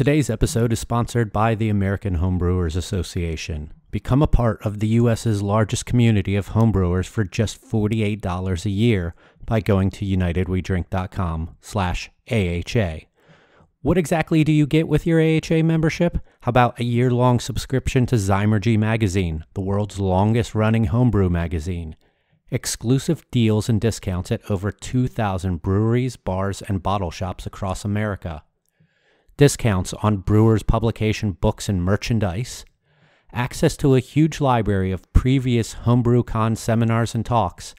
Today's episode is sponsored by the American Homebrewers Association. Become a part of the U.S.'s largest community of homebrewers for just $48 a year by going to unitedwedrink.com/AHA. What exactly do you get with your AHA membership? How about a year-long subscription to Zymergy Magazine, the world's longest-running homebrew magazine? Exclusive deals and discounts at over 2,000 breweries, bars, and bottle shops across America. Discounts on Brewers publication books and merchandise. Access to a huge library of previous HomebrewCon seminars and talks.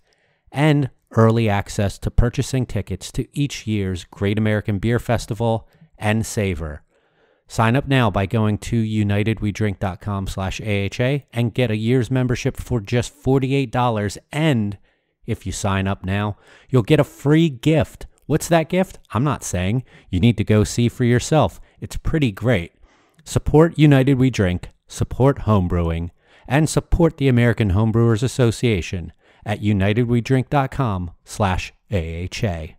And early access to purchasing tickets to each year's Great American Beer Festival and Savor. Sign up now by going to unitedwedrink.com/AHA and get a year's membership for just $48. And if you sign up now, you'll get a free gift. What's that gift? I'm not saying. You need to go see for yourself. It's pretty great. Support United We Drink, support homebrewing, and support the American Homebrewers Association at unitedwedrink.com/AHA.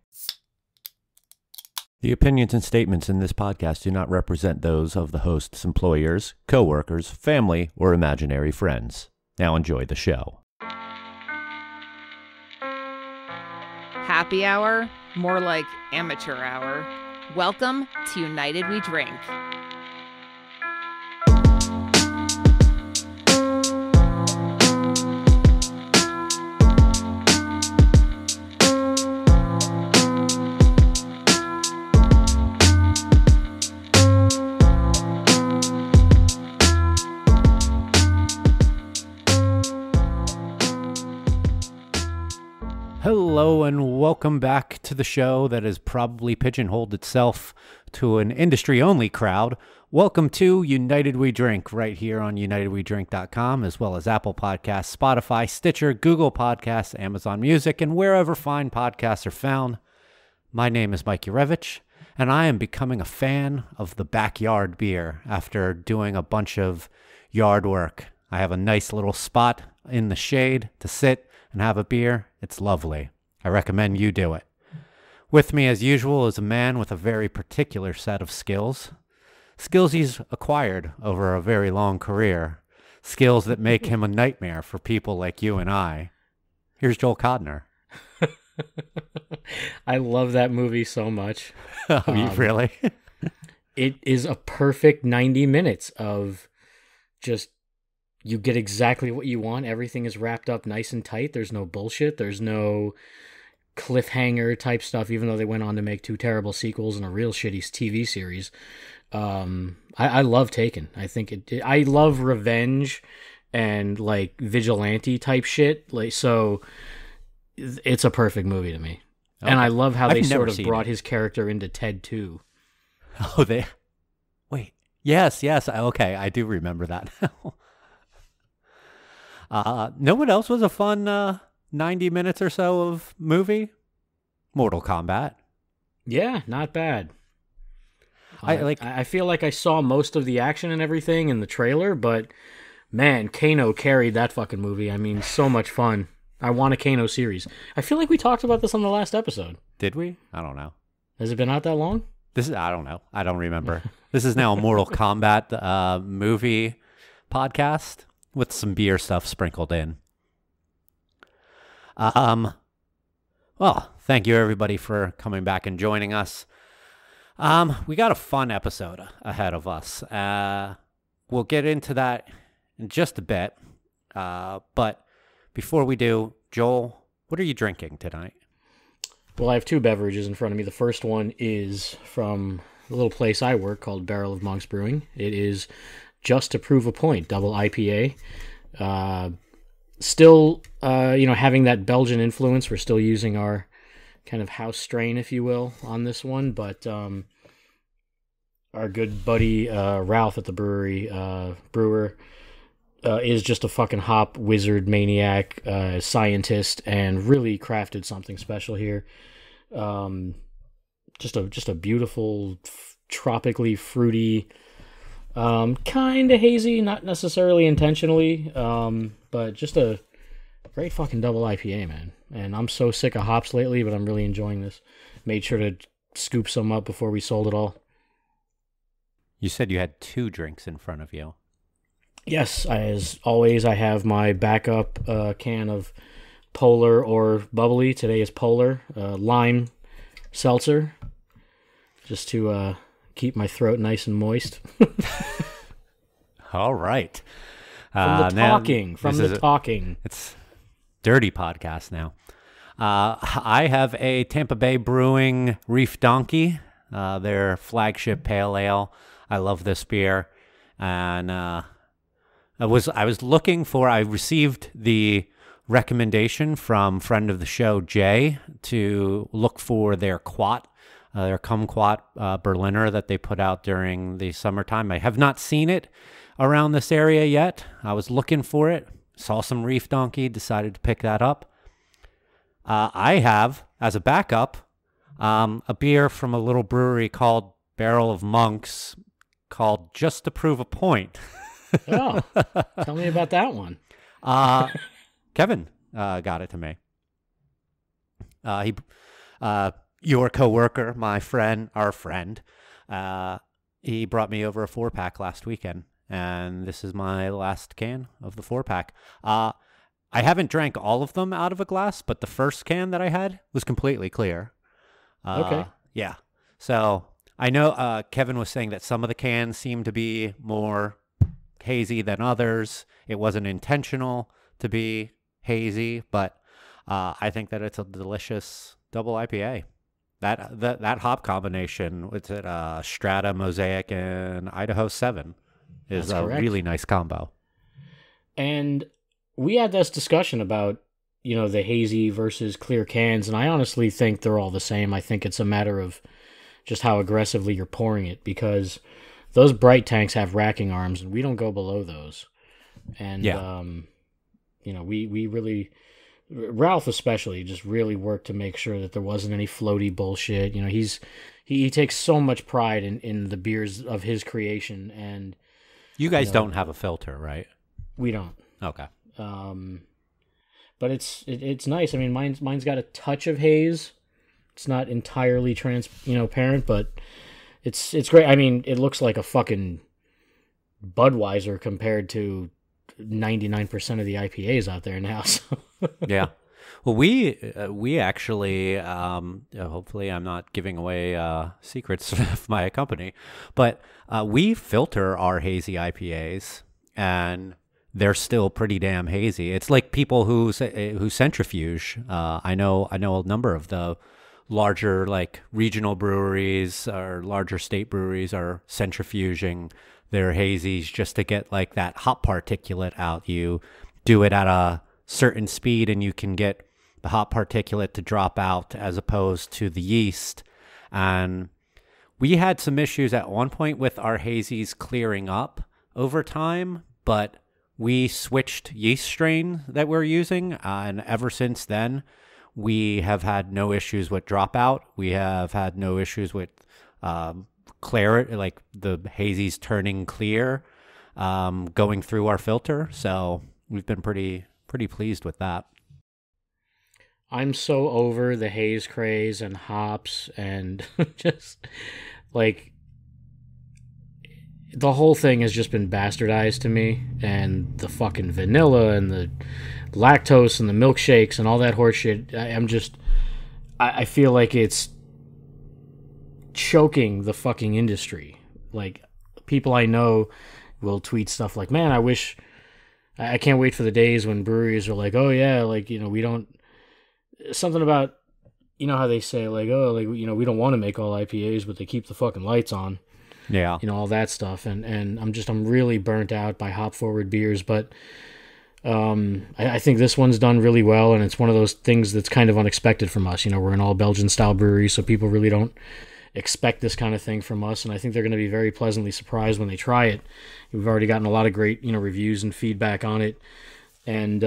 The opinions and statements in this podcast do not represent those of the host's employers, co-workers, family, or imaginary friends. Now enjoy the show. Happy hour? More like amateur hour. Welcome to United We Drink. Hello and welcome back to the show that has probably pigeonholed itself to an industry-only crowd. Welcome to United We Drink right here on unitedwedrink.com, as well as Apple Podcasts, Spotify, Stitcher, Google Podcasts, Amazon Music, and wherever fine podcasts are found. My name is Mike Urevich, and I am becoming a fan of the backyard beer after doing a bunch of yard work. I have a nice little spot in the shade to sit and have a beer. It's lovely. I recommend you do it. With me, as usual, is a man with a very particular set of skills. Skills he's acquired over a very long career. Skills that make him a nightmare for people like you and I. Here's Joel Codner. I love that movie so much. Oh, you really? It is a perfect 90 minutes of just... You get exactly what you want. Everything is wrapped up nice and tight. There's no bullshit. There's no cliffhanger type stuff, even though they went on to make 2 terrible sequels and a real shitty TV series. I love Taken. I think I love revenge and like vigilante type shit. Like, so it's a perfect movie to me. Okay. And I love how they sort of brought his character into Ted 2. Oh, wait. Yes. Okay. I do remember that now. No one else was a fun 90 minutes or so of movie? Mortal Kombat. Yeah, not bad. I feel like I saw most of the action and everything in the trailer, but man, Kano carried that fucking movie. I mean, so much fun. I want a Kano series. I feel like we talked about this on the last episode. Did we? I don't know. Has it been out that long? I don't know. I don't remember. This is now a Mortal Kombat movie podcast with some beer stuff sprinkled in. Well, thank you everybody for coming back and joining us. We got a fun episode ahead of us. We'll get into that in just a bit. But before we do, Joel, what are you drinking tonight? Well, I have 2 beverages in front of me. The first one is from the little place I work called Barrel of Monks Brewing. It is Just to Prove a Point, double IPA. Still, having that Belgian influence. We're still using our kind of house strain, if you will, on this one. But our good buddy Ralph at the brewery, brewer, is just a fucking hop wizard maniac, scientist, and really crafted something special here. Just a beautiful, tropically fruity, kind of hazy, not necessarily intentionally, but just a great fucking double IPA, man. And I'm so sick of hops lately, but I'm really enjoying this. Made sure to scoop some up before we sold it all. You said you had 2 drinks in front of you. Yes, as always, I have my backup can of Polar or Bubbly. Today is Polar lime seltzer, just to keep my throat nice and moist. All right. From the talking. It's dirty podcast now. I have a Tampa Bay Brewing Reef Donkey, their flagship pale ale. I love this beer, and I received the recommendation from friend of the show Jay to look for their Quat, their Kumquat Berliner that they put out during the summertime. I have not seen it around this area yet. I was looking for it, saw some Reef Donkey, decided to pick that up. I have, as a backup, a beer from a little brewery called Barrel of Monks called Just to Prove a Point. Oh, tell me about that one. Kevin got it to me. Your coworker, my friend, our friend, he brought me over a 4-pack last weekend, and this is my last can of the 4-pack. I haven't drank all of them out of a glass, but the first can that I had was completely clear. Okay. Yeah. So I know Kevin was saying that some of the cans seem to be more hazy than others. It wasn't intentional to be hazy, but I think that it's a delicious double IPA. That hop combination with it, Strata, Mosaic, and Idaho 7 is That's a correct. really nice combo. And we had this discussion about, the hazy versus clear cans, and I honestly think they're all the same. I think it's a matter of just how aggressively you're pouring it, because those bright tanks have racking arms, and we don't go below those. And, we really, Ralph especially, just really worked to make sure that there wasn't any floaty bullshit. He takes so much pride in the beers of his creation, and You guys don't have a filter, right? we don't. Okay. But it's nice. I mean, mine's got a touch of haze. It's not entirely transparent, but it's great. I mean, it looks like a fucking Budweiser compared to 99% of the IPAs out there now. So. Yeah. Well, we actually, hopefully I'm not giving away secrets of my company, but we filter our hazy IPAs, and they're still pretty damn hazy. It's like people who centrifuge. I know a number of the larger like regional breweries or larger state breweries are centrifuging their hazies just to get like that hop particulate out. You do it at a certain speed and you can get the hop particulate to drop out as opposed to the yeast. And we had some issues at one point with our hazies clearing up over time, but we switched yeast strain that we're using, and ever since then, we have had no issues with dropout. We have had no issues with clarity, like the hazies turning clear, going through our filter. So we've been pretty pleased with that. I'm so over the haze craze and hops and just like the whole thing has just been bastardized to me, and the fucking vanilla and the lactose and the milkshakes and all that horse shit. I feel like it's choking the fucking industry. Like, people I know will tweet stuff like, man, I can't wait for the days when breweries are like, oh yeah, like, we don't, something about, how they say like, oh, like, we don't want to make all IPAs, but they keep the fucking lights on. Yeah. All that stuff. And I'm really burnt out by hop forward beers, but I think this one's done really well, and it's one of those things that's kind of unexpected from us. We're an all Belgian style brewery, so people really don't expect this kind of thing from us, and I think they're going to be very pleasantly surprised when they try it. We've already gotten a lot of great, reviews and feedback on it, and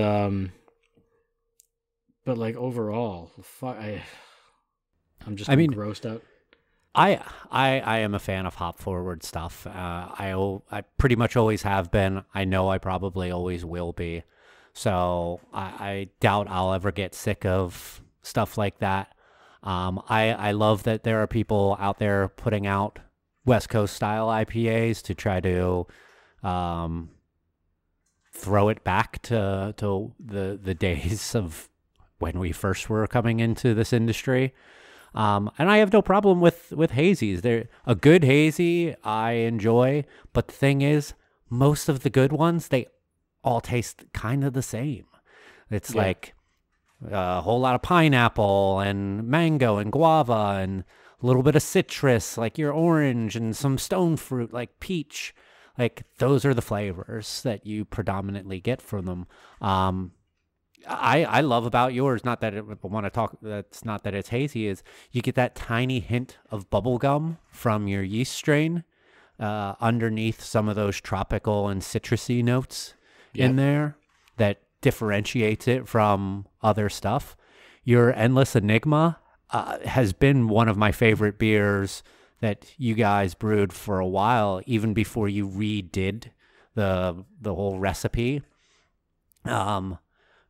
but like overall, I'm just grossed out. I am a fan of hop forward stuff. I pretty much always have been. I know I probably always will be. So I doubt I'll ever get sick of stuff like that. I love that there are people out there putting out West Coast style IPAs to try to throw it back to the days of when we first were coming into this industry. And I have no problem with hazies. They're a good hazy I enjoy, but the thing is, most of the good ones, they all taste kind of the same. It's like a whole lot of pineapple and mango and guava and a little bit of citrus, like your orange, and some stone fruit like peach. Like those are the flavors that you predominantly get from them. I love about yours, not that I want to talk, that's not that it's hazy, is you get that tiny hint of bubble gum from your yeast strain underneath some of those tropical and citrusy notes in there that differentiates it from other stuff. Your Endless Enigma has been one of my favorite beers that you guys brewed for a while, even before you redid the whole recipe.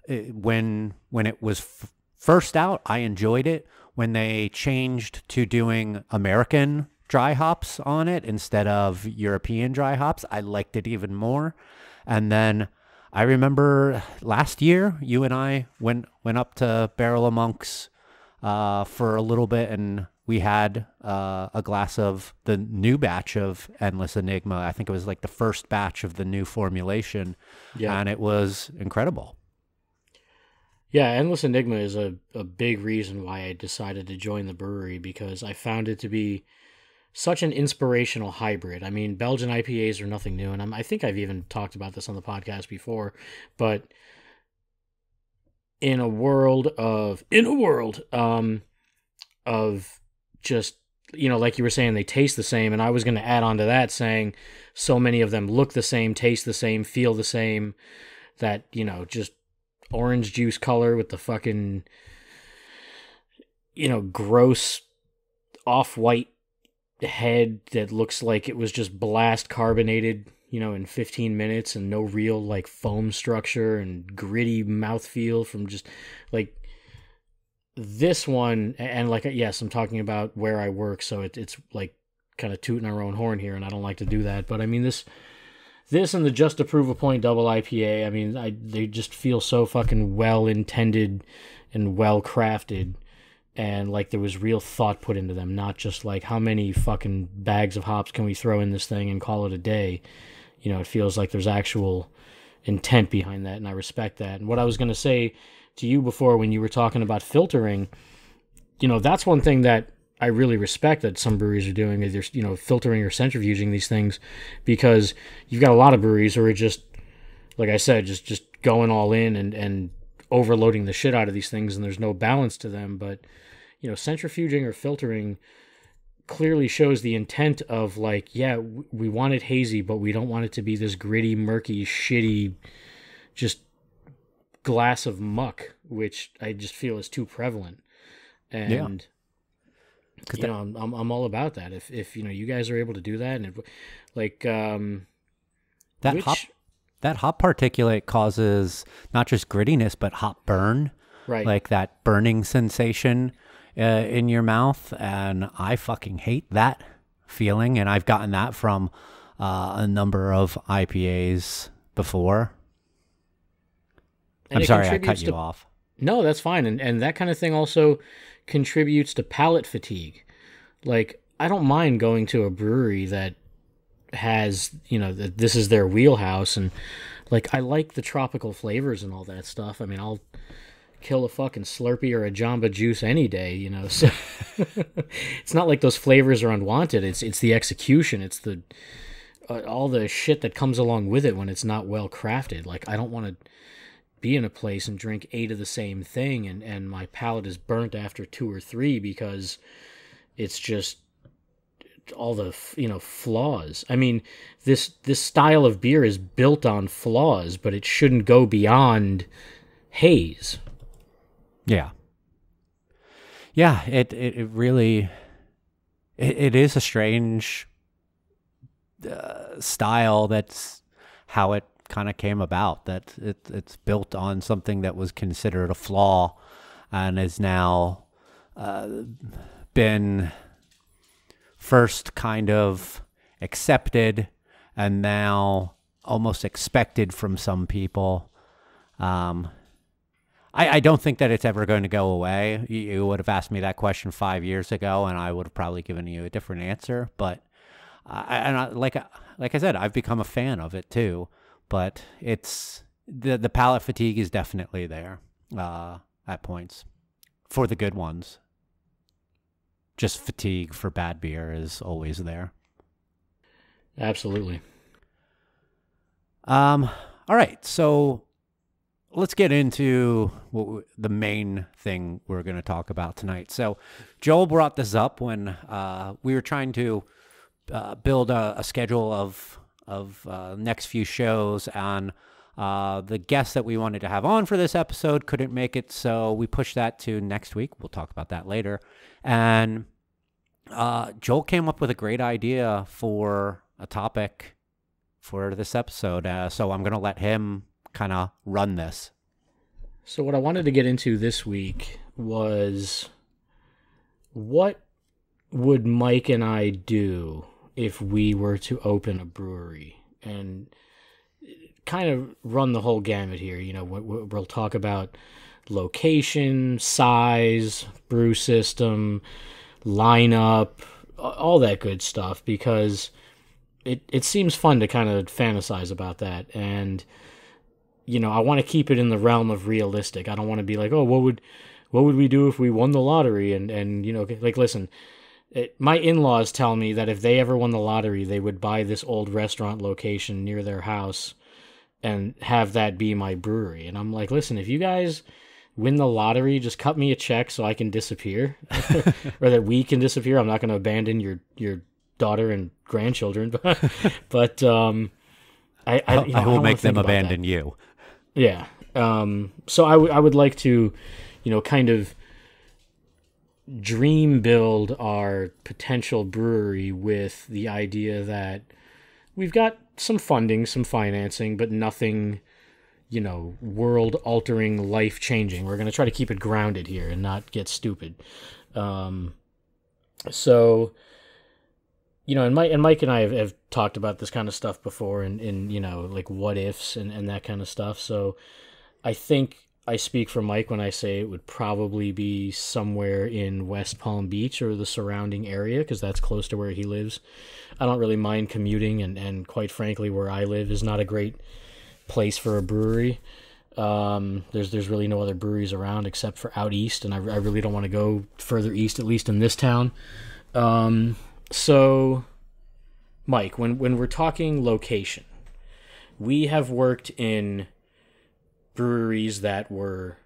When it was first out, I enjoyed it. When they changed to doing American dry hops on it instead of European dry hops, I liked it even more. And then I remember last year, you and I went up to Barrel of Monks for a little bit, and we had a glass of the new batch of Endless Enigma. I think it was like the first batch of the new formulation, and it was incredible. Yeah, Endless Enigma is a big reason why I decided to join the brewery, because I found it to be such an inspirational hybrid. I mean, Belgian IPAs are nothing new, and I think I've even talked about this on the podcast before, but in a world of just, you know, like you were saying, they taste the same, and I was going to add on to that saying so many of them look the same, taste the same, feel the same, that, you know, just orange juice color with the fucking, you know, gross off-white head that looks like it was just blast carbonated, you know, in 15 minutes, and no real like foam structure, and gritty mouthfeel from just like this one. And like, yes, I'm talking about where I work, so it's like kind of tooting our own horn here, and I don't like to do that, but I mean, this and the Just to Prove a Point double IPA, I mean, they just feel so fucking well intended and well crafted, and like there was real thought put into them, not just like how many fucking bags of hops can we throw in this thing and call it a day. You know, it feels like there's actual intent behind that, and I respect that. And what I was going to say to you before when you were talking about filtering, you know, that's one thing that I really respect that some breweries are doing, is they're, you know, filtering or centrifuging these things, because you've got a lot of breweries who are just, like I said, just going all in and overloading the shit out of these things, and there's no balance to them. But, you know, centrifuging or filtering clearly shows the intent of like, yeah, we want it hazy, but we don't want it to be this gritty, murky, shitty, just glass of muck, which I just feel is too prevalent. And you know, I'm all about that. If you know, you guys are able to do that, and like that hop particulate causes not just grittiness but hop burn, right? Like that burning sensation in your mouth, and I fucking hate that feeling. And I've gotten that from a number of IPAs before. I'm sorry, I cut you off. No, that's fine. And that kind of thing also contributes to palate fatigue. Like, I don't mind going to a brewery that has, you know, that this is their wheelhouse, and like, I like the tropical flavors and all that stuff. I mean, I'll kill a fucking Slurpee or a Jamba Juice any day, you know. So it's not like those flavors are unwanted. It's the execution. It's the all the shit that comes along with it when it's not well crafted. Like, I don't want to be in a place and drink 8 of the same thing, and my palate is burnt after 2 or 3 because it's just all the, you know, flaws. I mean, this style of beer is built on flaws, but it shouldn't go beyond haze. Yeah. It really it is a strange style. That's how it kind of came about, that it's built on something that was considered a flaw and is now been first kind of accepted and now almost expected from some people. I don't think that it's ever going to go away. You would have asked me that question 5 years ago, and I would have probably given you a different answer. But like I said, I've become a fan of it too. But it's the palate fatigue is definitely there at points for the good ones. Just fatigue for bad beer is always there. Absolutely. All right, so let's get into the main thing we're going to talk about tonight. So Joel brought this up when we were trying to build a schedule of next few shows, and the guest that we wanted to have on for this episode couldn't make it, so we pushed that to next week. We'll talk about that later. And Joel came up with a great idea for a topic for this episode, so I'm going to let him kind of run this. So what I wanted to get into this week was, what would Mike and I do if we were to open a brewery? And kind of run the whole gamut here. You know, we'll talk about location, size, brew system, lineup, all that good stuff, because it seems fun to kind of fantasize about that. And, you know, I want to keep it in the realm of realistic. I don't want to be like, oh, what would we do if we won the lottery? And you know, like, listen, my in-laws tell me that if they ever won the lottery, they would buy this old restaurant location near their house and have that be my brewery. And I'm like, listen, if you guys win the lottery, just cut me a check so I can disappear, or that we can disappear. I'm not going to abandon your daughter and grandchildren, but I will make them abandon you. Yeah. So I would like to, you know, kind of dream build our potential brewery with the idea that we've got some funding, some financing, but nothing, you know, world altering, life changing. We're going to try to keep it grounded here and not get stupid. So, you know, and Mike and I have talked about this kind of stuff before, and you know, like what ifs and that kind of stuff. So I think I speak for Mike when I say it would probably be somewhere in West Palm Beach or the surrounding area, because that's close to where he lives. I don't really mind commuting, and quite frankly, where I live is not a great place for a brewery. There's really no other breweries around except for out east, and I really don't want to go further east, at least in this town. So, Mike, when we're talking location, we have worked in breweries that were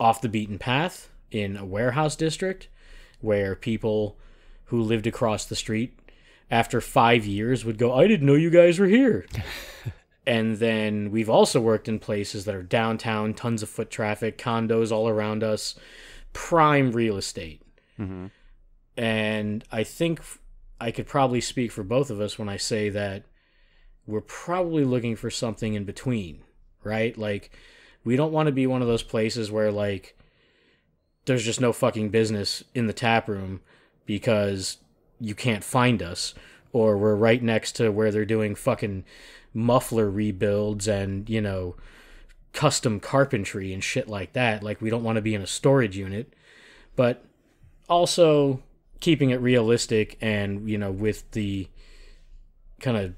off the beaten path in a warehouse district, where people who lived across the street after 5 years would go, I didn't know you guys were here. And then we've also worked in places that are downtown, tons of foot traffic, condos all around us, prime real estate. Mm-hmm. And I think I could probably speak for both of us when I say that we're probably looking for something in between, right? Like, we don't want to be one of those places where, like, there's just no fucking business in the tap room because you can't find us, or we're right next to where they're doing fucking muffler rebuilds and, you know, custom carpentry and shit like that. Like, we don't want to be in a storage unit, but also keeping it realistic and, you know, with the kind of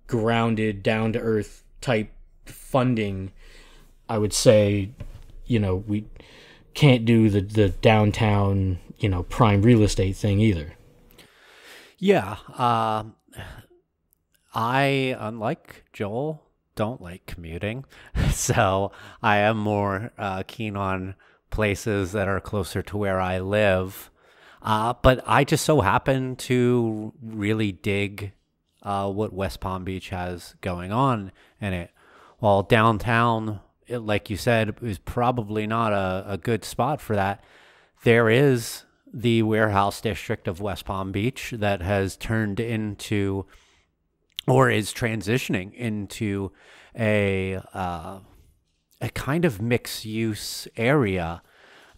grounded, down-to-earth type funding, I would say, you know, we can't do the downtown, you know, prime real estate thing either. Yeah. I, unlike Joel, don't like commuting. So I am more keen on places that are closer to where I live. But I just so happen to really dig what West Palm Beach has going on in it. While downtown, like you said, is probably not a good spot for that, there is the warehouse district of West Palm Beach that has turned into, or is transitioning into, a kind of mixed use area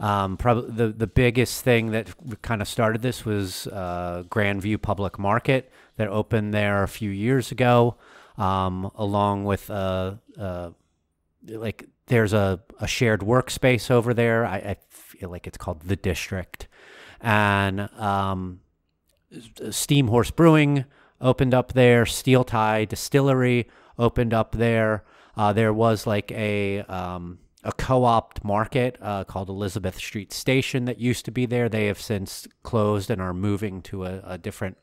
Probably the biggest thing that kind of started this was Grandview Public Market that opened there a few years ago, along with like there's a shared workspace over there. I feel like it's called the District, and Steam Horse Brewing opened up there. Steel Tie Distillery opened up there. There was like a co-op market called Elizabeth Street Station that used to be there. They have since closed and are moving to a different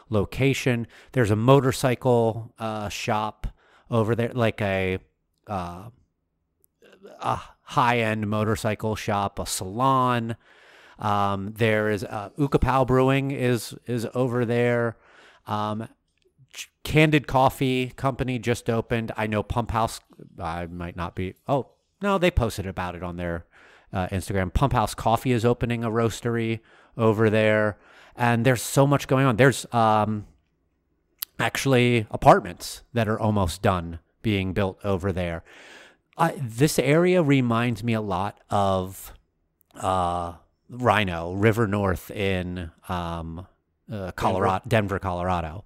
location. There's a motorcycle shop over there, like a high-end motorcycle shop, a salon. There is Ukapau Brewing is over there. Candid Coffee Company just opened. I know Pump House. I might not be. Oh no, they posted about it on their Instagram. Pump House Coffee is opening a roastery over there, and there's so much going on. There's actually apartments that are almost done being built over there. This area reminds me a lot of Rhino River North in Colorado, Denver, Colorado.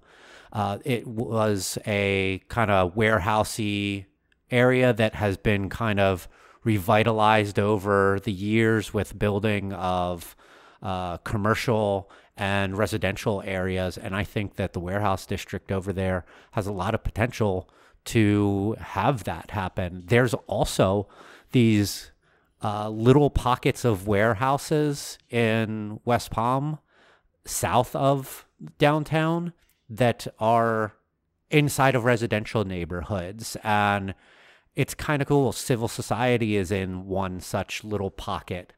It was a kind of warehousey area that has been kind of revitalized over the years with building of commercial and residential areas. And I think that the warehouse district over there has a lot of potential to have that happen. There's also these little pockets of warehouses in West Palm, south of downtown, that are inside of residential neighborhoods, and it's kind of cool. Civil society is in one such little pocket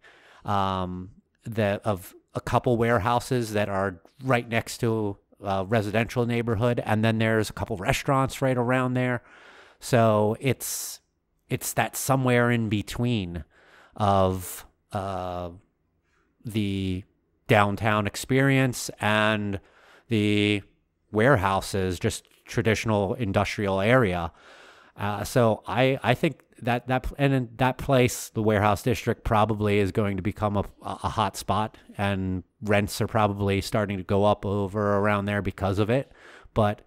that of a couple warehouses that are right next to a residential neighborhood, and then there's a couple restaurants right around there. So it's that somewhere in between of the downtown experience and the warehouses, just traditional industrial area. So I think that and in that place, the warehouse district probably is going to become a hot spot, and rents are probably starting to go up over around there because of it. But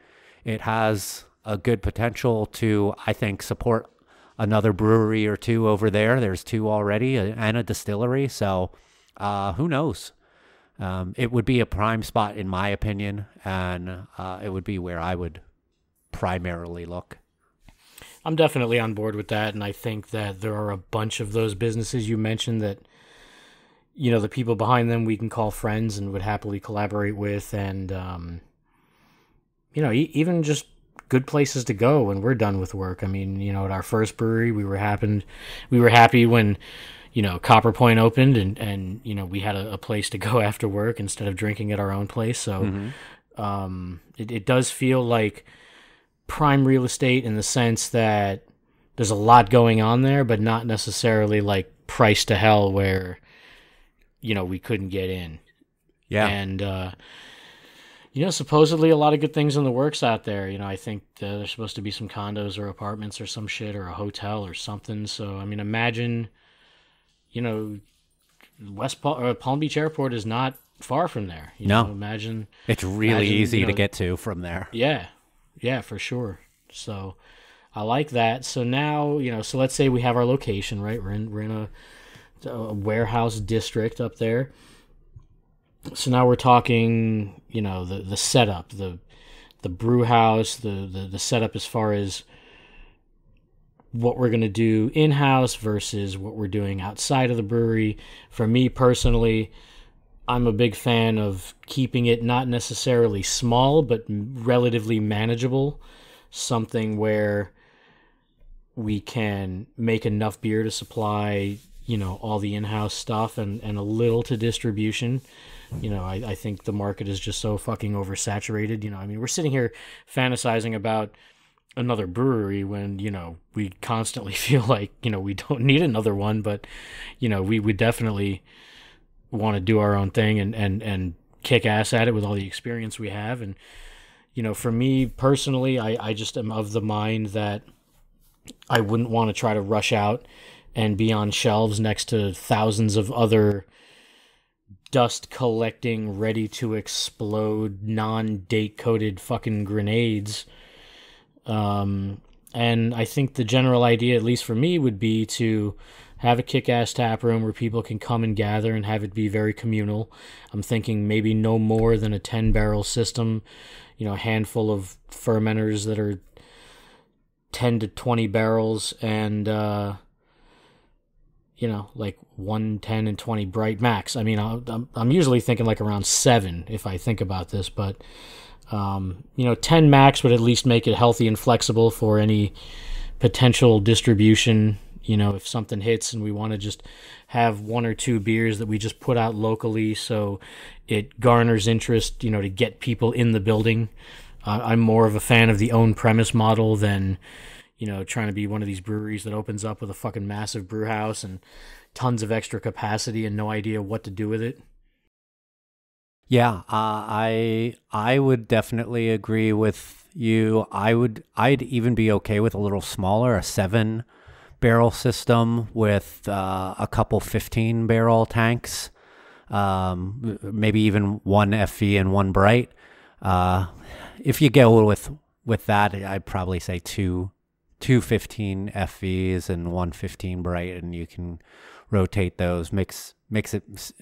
it has a good potential to, I think, support another brewery or two over there. There's two already, and a distillery. So who knows? It would be a prime spot, in my opinion, and it would be where I would primarily look. I'm definitely on board with that, and I think that there are a bunch of those businesses you mentioned that, you know, the people behind them we can call friends and would happily collaborate with, and, you know, even just good places to go when we're done with work. I mean, you know, at our first brewery, we were happy when, you know, Copper Point opened, and you know, we had a place to go after work instead of drinking at our own place. So it does feel like prime real estate in the sense that there's a lot going on there, but not necessarily like priced to hell where, you know, we couldn't get in. Yeah. And, you know, supposedly a lot of good things in the works out there. You know, I think there's supposed to be some condos or apartments or some shit, or a hotel or something. So, I mean, imagine, you know, Palm Beach Airport is not far from there. You know, imagine it's really easy to get to from there. Yeah, for sure. So I like that. So now, you know, so let's say we have our location, right? We're in a warehouse district up there. So now we're talking, you know, the setup, the brew house, the setup as far as what we're going to do in-house versus what we're doing outside of the brewery. For me personally, I'm a big fan of keeping it not necessarily small, but relatively manageable. Something where we can make enough beer to supply, you know, all the in-house stuff and a little to distribution. You know, I think the market is just so fucking oversaturated. You know, I mean, we're sitting here fantasizing about another brewery when, you know, we constantly feel like, you know, we don't need another one, but, you know, we definitely want to do our own thing and kick ass at it with all the experience we have. And, you know, for me personally, I just am of the mind that I wouldn't want to try to rush out and be on shelves next to thousands of other dust collecting, ready to explode, non-date coated fucking grenades. And I think the general idea, at least for me, would be to have a kick-ass tap room where people can come and gather and have it be very communal. I'm thinking maybe no more than a 10-barrel system, a handful of fermenters that are 10 to 20 barrels, and like 1, 10, and 20 bright max. I mean, I'm usually thinking like around 7 if I think about this, but 10 max would at least make it healthy and flexible for any potential distribution. If something hits and we want to just have 1 or 2 beers that we just put out locally so it garners interest, to get people in the building. I'm more of a fan of the own premise model than, trying to be one of these breweries that opens up with a fucking massive brew house and tons of extra capacity and no idea what to do with it. Yeah, I would definitely agree with you. I'd even be okay with a little smaller, a 7-barrel system with a couple 15-barrel tanks, maybe even 1 FV and 1 bright. If you go with that, I'd probably say two 15 FVs and 1 15 bright, and you can rotate those. Makes it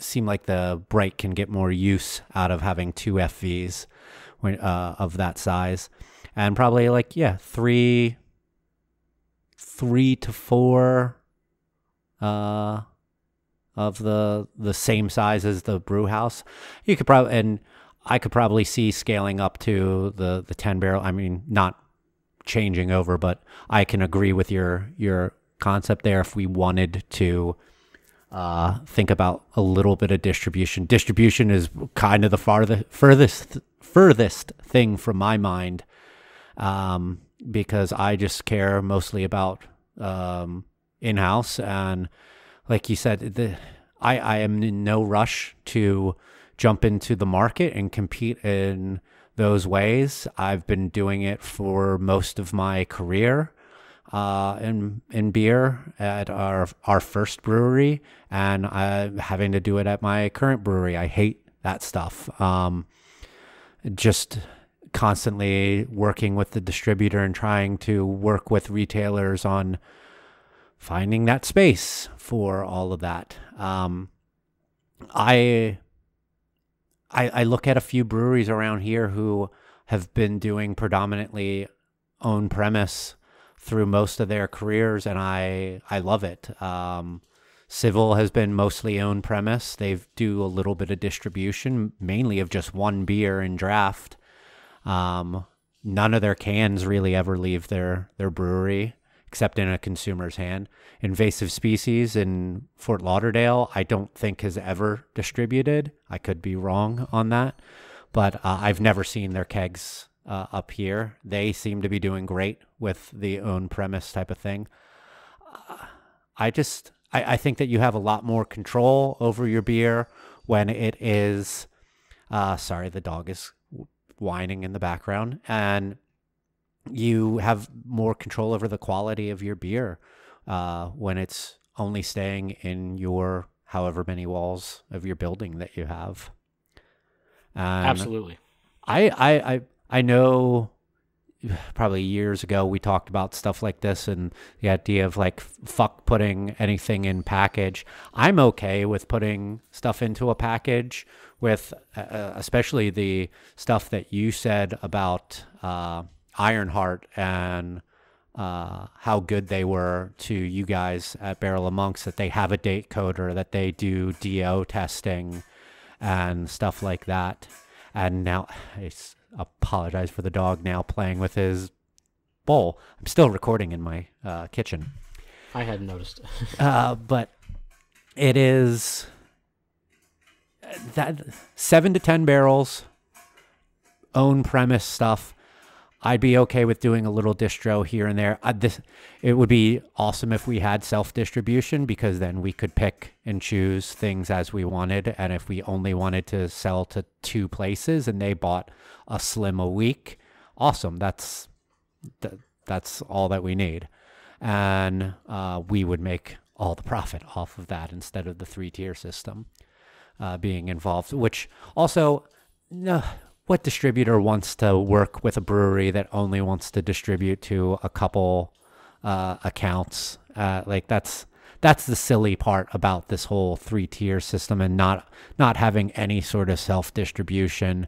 seem like the bright can get more use out of having 2 FVs of that size, and probably like 3 to 4 of the same size as the brew house. You could probably, and I could probably see scaling up to the 10-barrel. I mean, not changing over, but I can agree with your concept there. If we wanted to think about a little bit of distribution. Distribution is kind of the furthest thing from my mind, because I just care mostly about in-house. And like you said, I am in no rush to jump into the market and compete in those ways. I've been doing it for most of my career in beer at our first brewery, and I'm having to do it at my current brewery. I hate that stuff. Just constantly working with the distributor and trying to work with retailers on finding that space for all of that. I look at a few breweries around here who have been doing predominantly own premise through most of their careers, and I love it. Civil has been mostly own premise. They do a little bit of distribution, mainly of just 1 beer in draft. None of their cans really ever leave their brewery, except in a consumer's hand. Invasive Species in Fort Lauderdale, I don't think has ever distributed. I could be wrong on that, but I've never seen their kegs up here. They seem to be doing great with the own premise type of thing. I think that you have a lot more control over your beer when it is, sorry, the dog is whining in the background, and you have more control over the quality of your beer when it's only staying in your however many walls of your building that you have. And Absolutely. I know probably years ago we talked about stuff like this and the idea of like fuck putting anything in package. I'm okay with putting stuff into a package with especially the stuff that you said about Ironheart and how good they were to you guys at Barrel of Monks, that they have a date coder, that they do DO testing and stuff like that. And now I apologize for the dog now playing with his bowl. I'm still recording in my kitchen. I hadn't noticed. But it is that 7 to 10 barrels, own premise stuff. I'd be okay with doing a little distro here and there. It would be awesome if we had self-distribution, because then we could pick and choose things as we wanted. And if we only wanted to sell to 2 places and they bought a slim a week, awesome. That's all that we need. and we would make all the profit off of that instead of the 3-tier system being involved. Which also, no, what distributor wants to work with a brewery that only wants to distribute to a couple accounts? Like that's the silly part about this whole 3-tier system, and not having any sort of self-distribution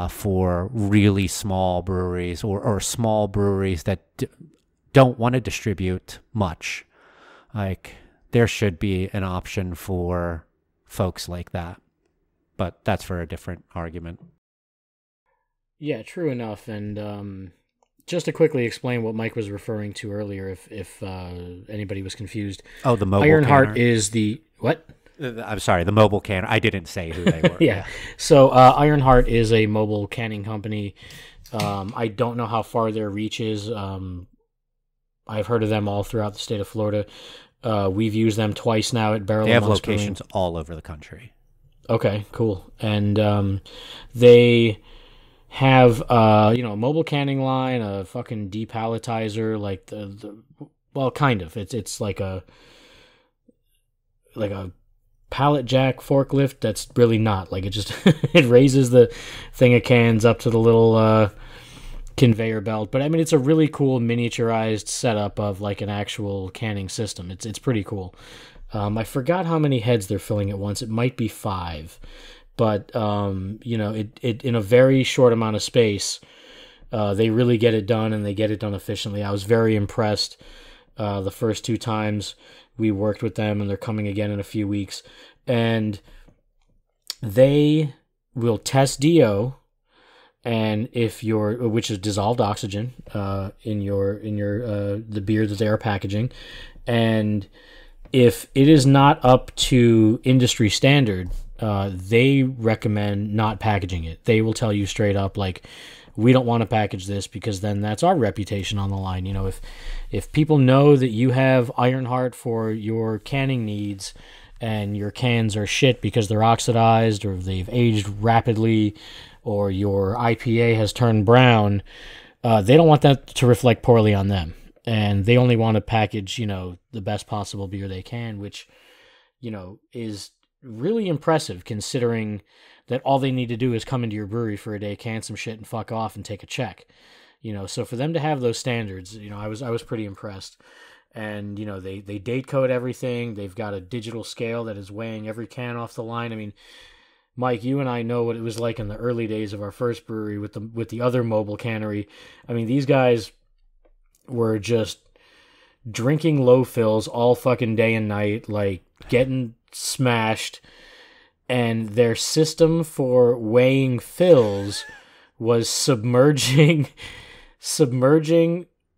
for really small breweries or small breweries that don't want to distribute much. Like, there should be an option for folks like that, but that's for a different argument. Yeah, true enough. And just to quickly explain what Mike was referring to earlier, if anybody was confused. Oh, the mobile Ironheart canner. is the what? I'm sorry, the mobile canner. I didn't say who they were. Yeah. So Ironheart is a mobile canning company. I don't know how far their reach is. I've heard of them all throughout the state of Florida. We've used them twice now at Barrel. They have Monster locations all over the country. Okay, cool. And they have a mobile canning line, a fucking depalletizer, like well, kind of. It's like a pallet jack forklift that's really not. Like, it just it raises the thing of cans up to the little conveyor belt. But I mean, it's a really cool miniaturized setup of like an actual canning system. It's pretty cool. I forgot how many heads they're filling at once. It might be 5, but it in a very short amount of space, they really get it done, and they get it done efficiently. I was very impressed the first 2 times we worked with them, and they're coming again in a few weeks, and they will test DO. And which is dissolved oxygen, in your the beer that they are packaging, and if it is not up to industry standard, they recommend not packaging it. They will tell you straight up, like, we don't want to package this because then that's our reputation on the line. If people know that you have Ironheart for your canning needs, and your cans are shit because they're oxidized or they've aged rapidly, or your IPA has turned brown, they don't want that to reflect poorly on them. And they only want to package, the best possible beer they can, which, is really impressive considering that all they need to do is come into your brewery for a day, can some shit, and fuck off and take a check. So for them to have those standards, I was pretty impressed. And, they date code everything. They've got a digital scale that is weighing every can off the line. I mean, Mike, you and I know what it was like in the early days of our first brewery with the other mobile cannery. I mean, these guys were just drinking low fills all fucking day and night, like getting smashed. And their system for weighing fills was submerging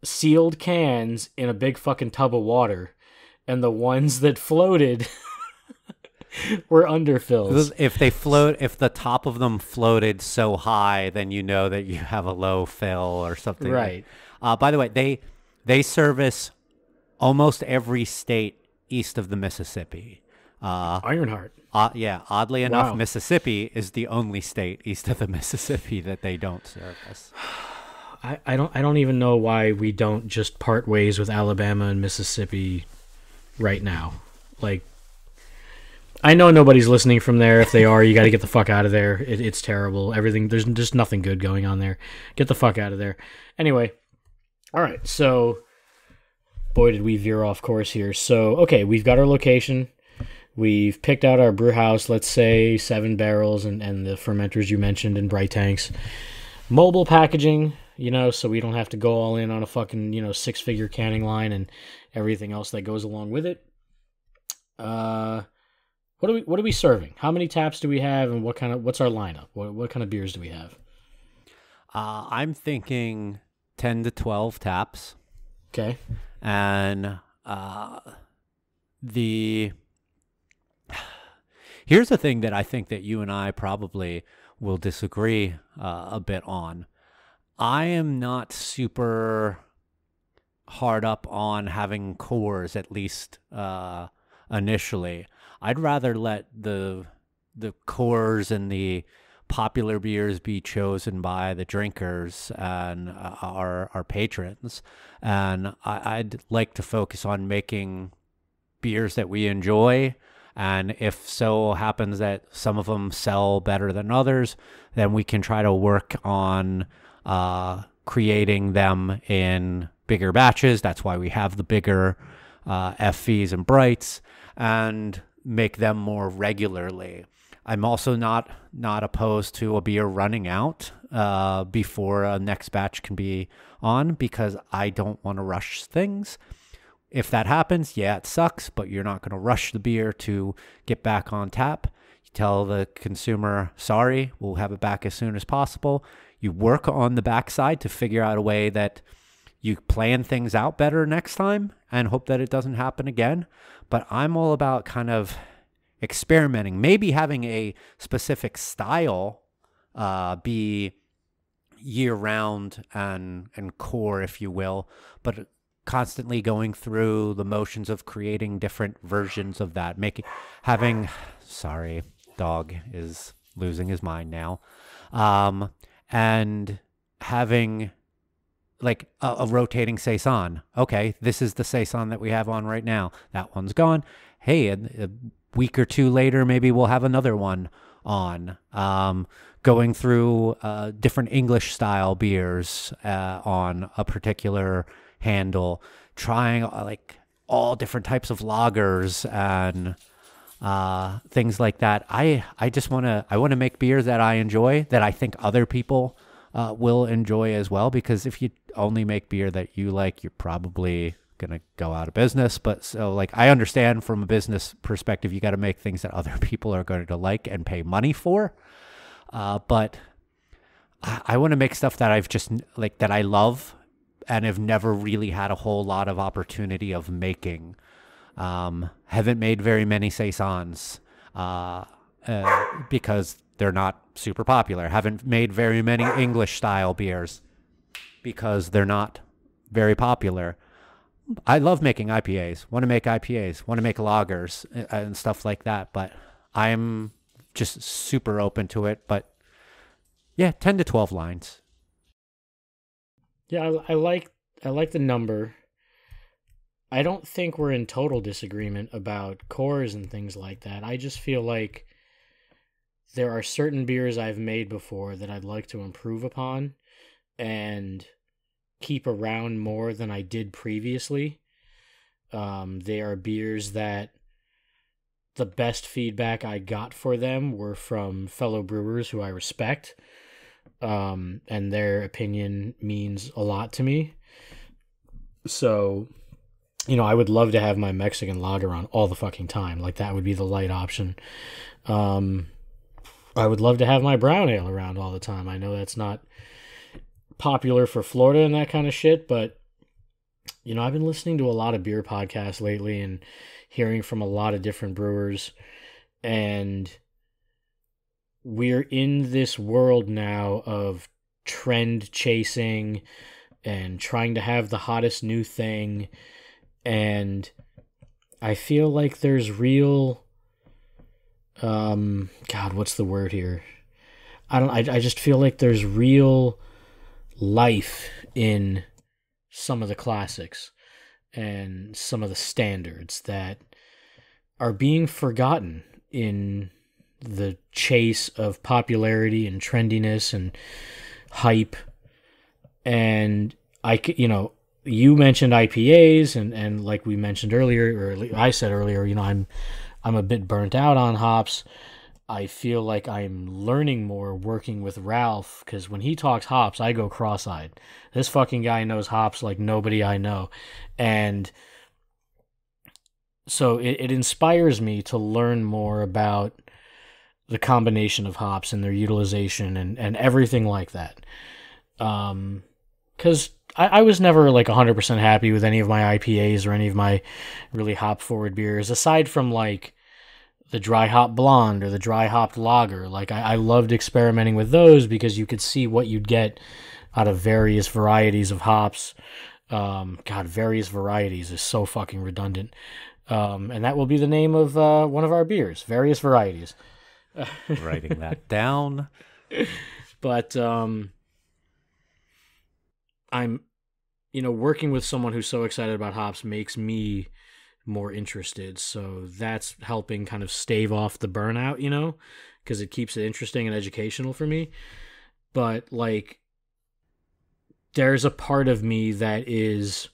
sealed cans in a big fucking tub of water. And the ones that floated were underfills. If the top of them floated so high, then you know that you have a low fill or something. Right. By the way, they service almost every state east of the Mississippi. Ironheart. Yeah, oddly enough, Wow. Mississippi is the only state east of the Mississippi that they don't service. I don't even know why we don't just part ways with Alabama and Mississippi right now. Like, I know nobody's listening from there. If they are, you got to get the fuck out of there. It's terrible. Everything, there's just nothing good going on there. Get the fuck out of there. Anyway, all right. So, boy, did we veer off course here. So, okay, we've got our location. We've picked out our brew house. Let's say 7 barrels and the fermenters you mentioned in bright tanks. Mobile packaging, so we don't have to go all in on a fucking 6-figure canning line and everything else that goes along with it. What are we serving? How many taps do we have, and what's our lineup? What kind of beers do we have? I'm thinking 10 to 12 taps. Okay. And here's the thing that I think that you and I probably will disagree a bit on. I am not super hard up on having cores, at least initially. I'd rather let the cores and the popular beers be chosen by the drinkers and our patrons. And I'd like to focus on making beers that we enjoy. And if so happens that some of them sell better than others, then we can try to work on creating them in bigger batches. That's why we have the bigger FVs and Brights, and make them more regularly. I'm also not opposed to a beer running out before a next batch can be on, because I don't want to rush things. If that happens, yeah, it sucks, but you're not going to rush the beer to get back on tap. You tell the consumer, sorry, we'll have it back as soon as possible. You work on the backside to figure out a way that you plan things out better next time and hope that it doesn't happen again. But I'm all about kind of experimenting, maybe having a specific style be year-round and core, if you will, but constantly going through the motions of creating different versions of that, sorry, dog is losing his mind now, and having like a rotating saison. Okay, this is the saison that we have on right now. That one's gone. Hey, a week or two later, maybe we'll have another one on. Going through different English style beers on a particular handle, trying like all different types of lagers and things like that. I want to make beers that I enjoy, that I think other people will enjoy as well, because if you only make beer that you like, you're probably gonna go out of business. But so like, I understand from a business perspective, you got to make things that other people are going to like and pay money for. But I want to make stuff that I've just like, that I love and have never really had a whole lot of opportunity of making. Haven't made very many saisons because they're not super popular. Haven't made very many English style beers because they're not very popular. I love making IPAs, want to make IPAs, want to make lagers and stuff like that, but I'm just super open to it. But yeah, 10 to 12 lines. Yeah, I like the number. I don't think we're in total disagreement about cores and things like that. I just feel like there are certain beers I've made before that I'd like to improve upon and keep around more than I did previously. They are beers that the best feedback I got for them were from fellow brewers who I respect. And their opinion means a lot to me. So, I would love to have my Mexican lager on all the fucking time. Like, that would be the light option. I would love to have my brown ale around all the time. I know that's not popular for Florida and that kind of shit, but, I've been listening to a lot of beer podcasts lately and hearing from a lot of different brewers, and we're in this world now of trend chasing and trying to have the hottest new thing. And I feel like there's real, God, what's the word here? I just feel like there's real life in some of the classics and some of the standards that are being forgotten in the chase of popularity and trendiness and hype. And you mentioned IPAs, and like we mentioned earlier, or I said earlier, I'm a bit burnt out on hops. I feel like I'm learning more working with Ralph, because when he talks hops, I go cross-eyed. This fucking guy knows hops like nobody I know. And so it inspires me to learn more about the combination of hops and their utilization and everything like that. Because I was never like 100% happy with any of my IPAs or any of my really hop-forward beers, aside from like the dry hop blonde or the dry hopped lager. Like I loved experimenting with those because you could see what you'd get out of various varieties of hops. God, various varieties is so fucking redundant. And that will be the name of one of our beers, various varieties. Writing that down. But I'm, working with someone who's so excited about hops makes me more interested. So that's helping kind of stave off the burnout, because it keeps it interesting and educational for me. But like, there's a part of me that is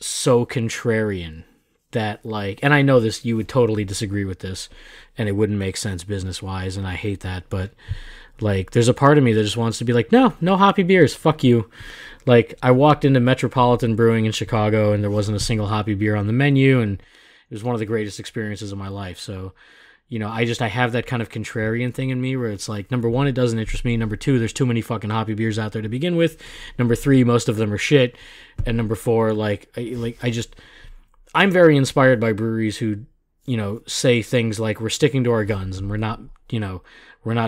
so contrarian that like, and I know this, you would totally disagree with this and it wouldn't make sense business wise. And I hate that, but like, there's a part of me that just wants to be like, no hoppy beers. Fuck you. Like, I walked into Metropolitan Brewing in Chicago and there wasn't a single hoppy beer on the menu. And it was one of the greatest experiences of my life. So, I have that kind of contrarian thing in me where it's like, number one, it doesn't interest me. Number two, there's too many fucking hoppy beers out there to begin with. Number three, most of them are shit. And number four, I'm very inspired by breweries who, say things like we're sticking to our guns and we're not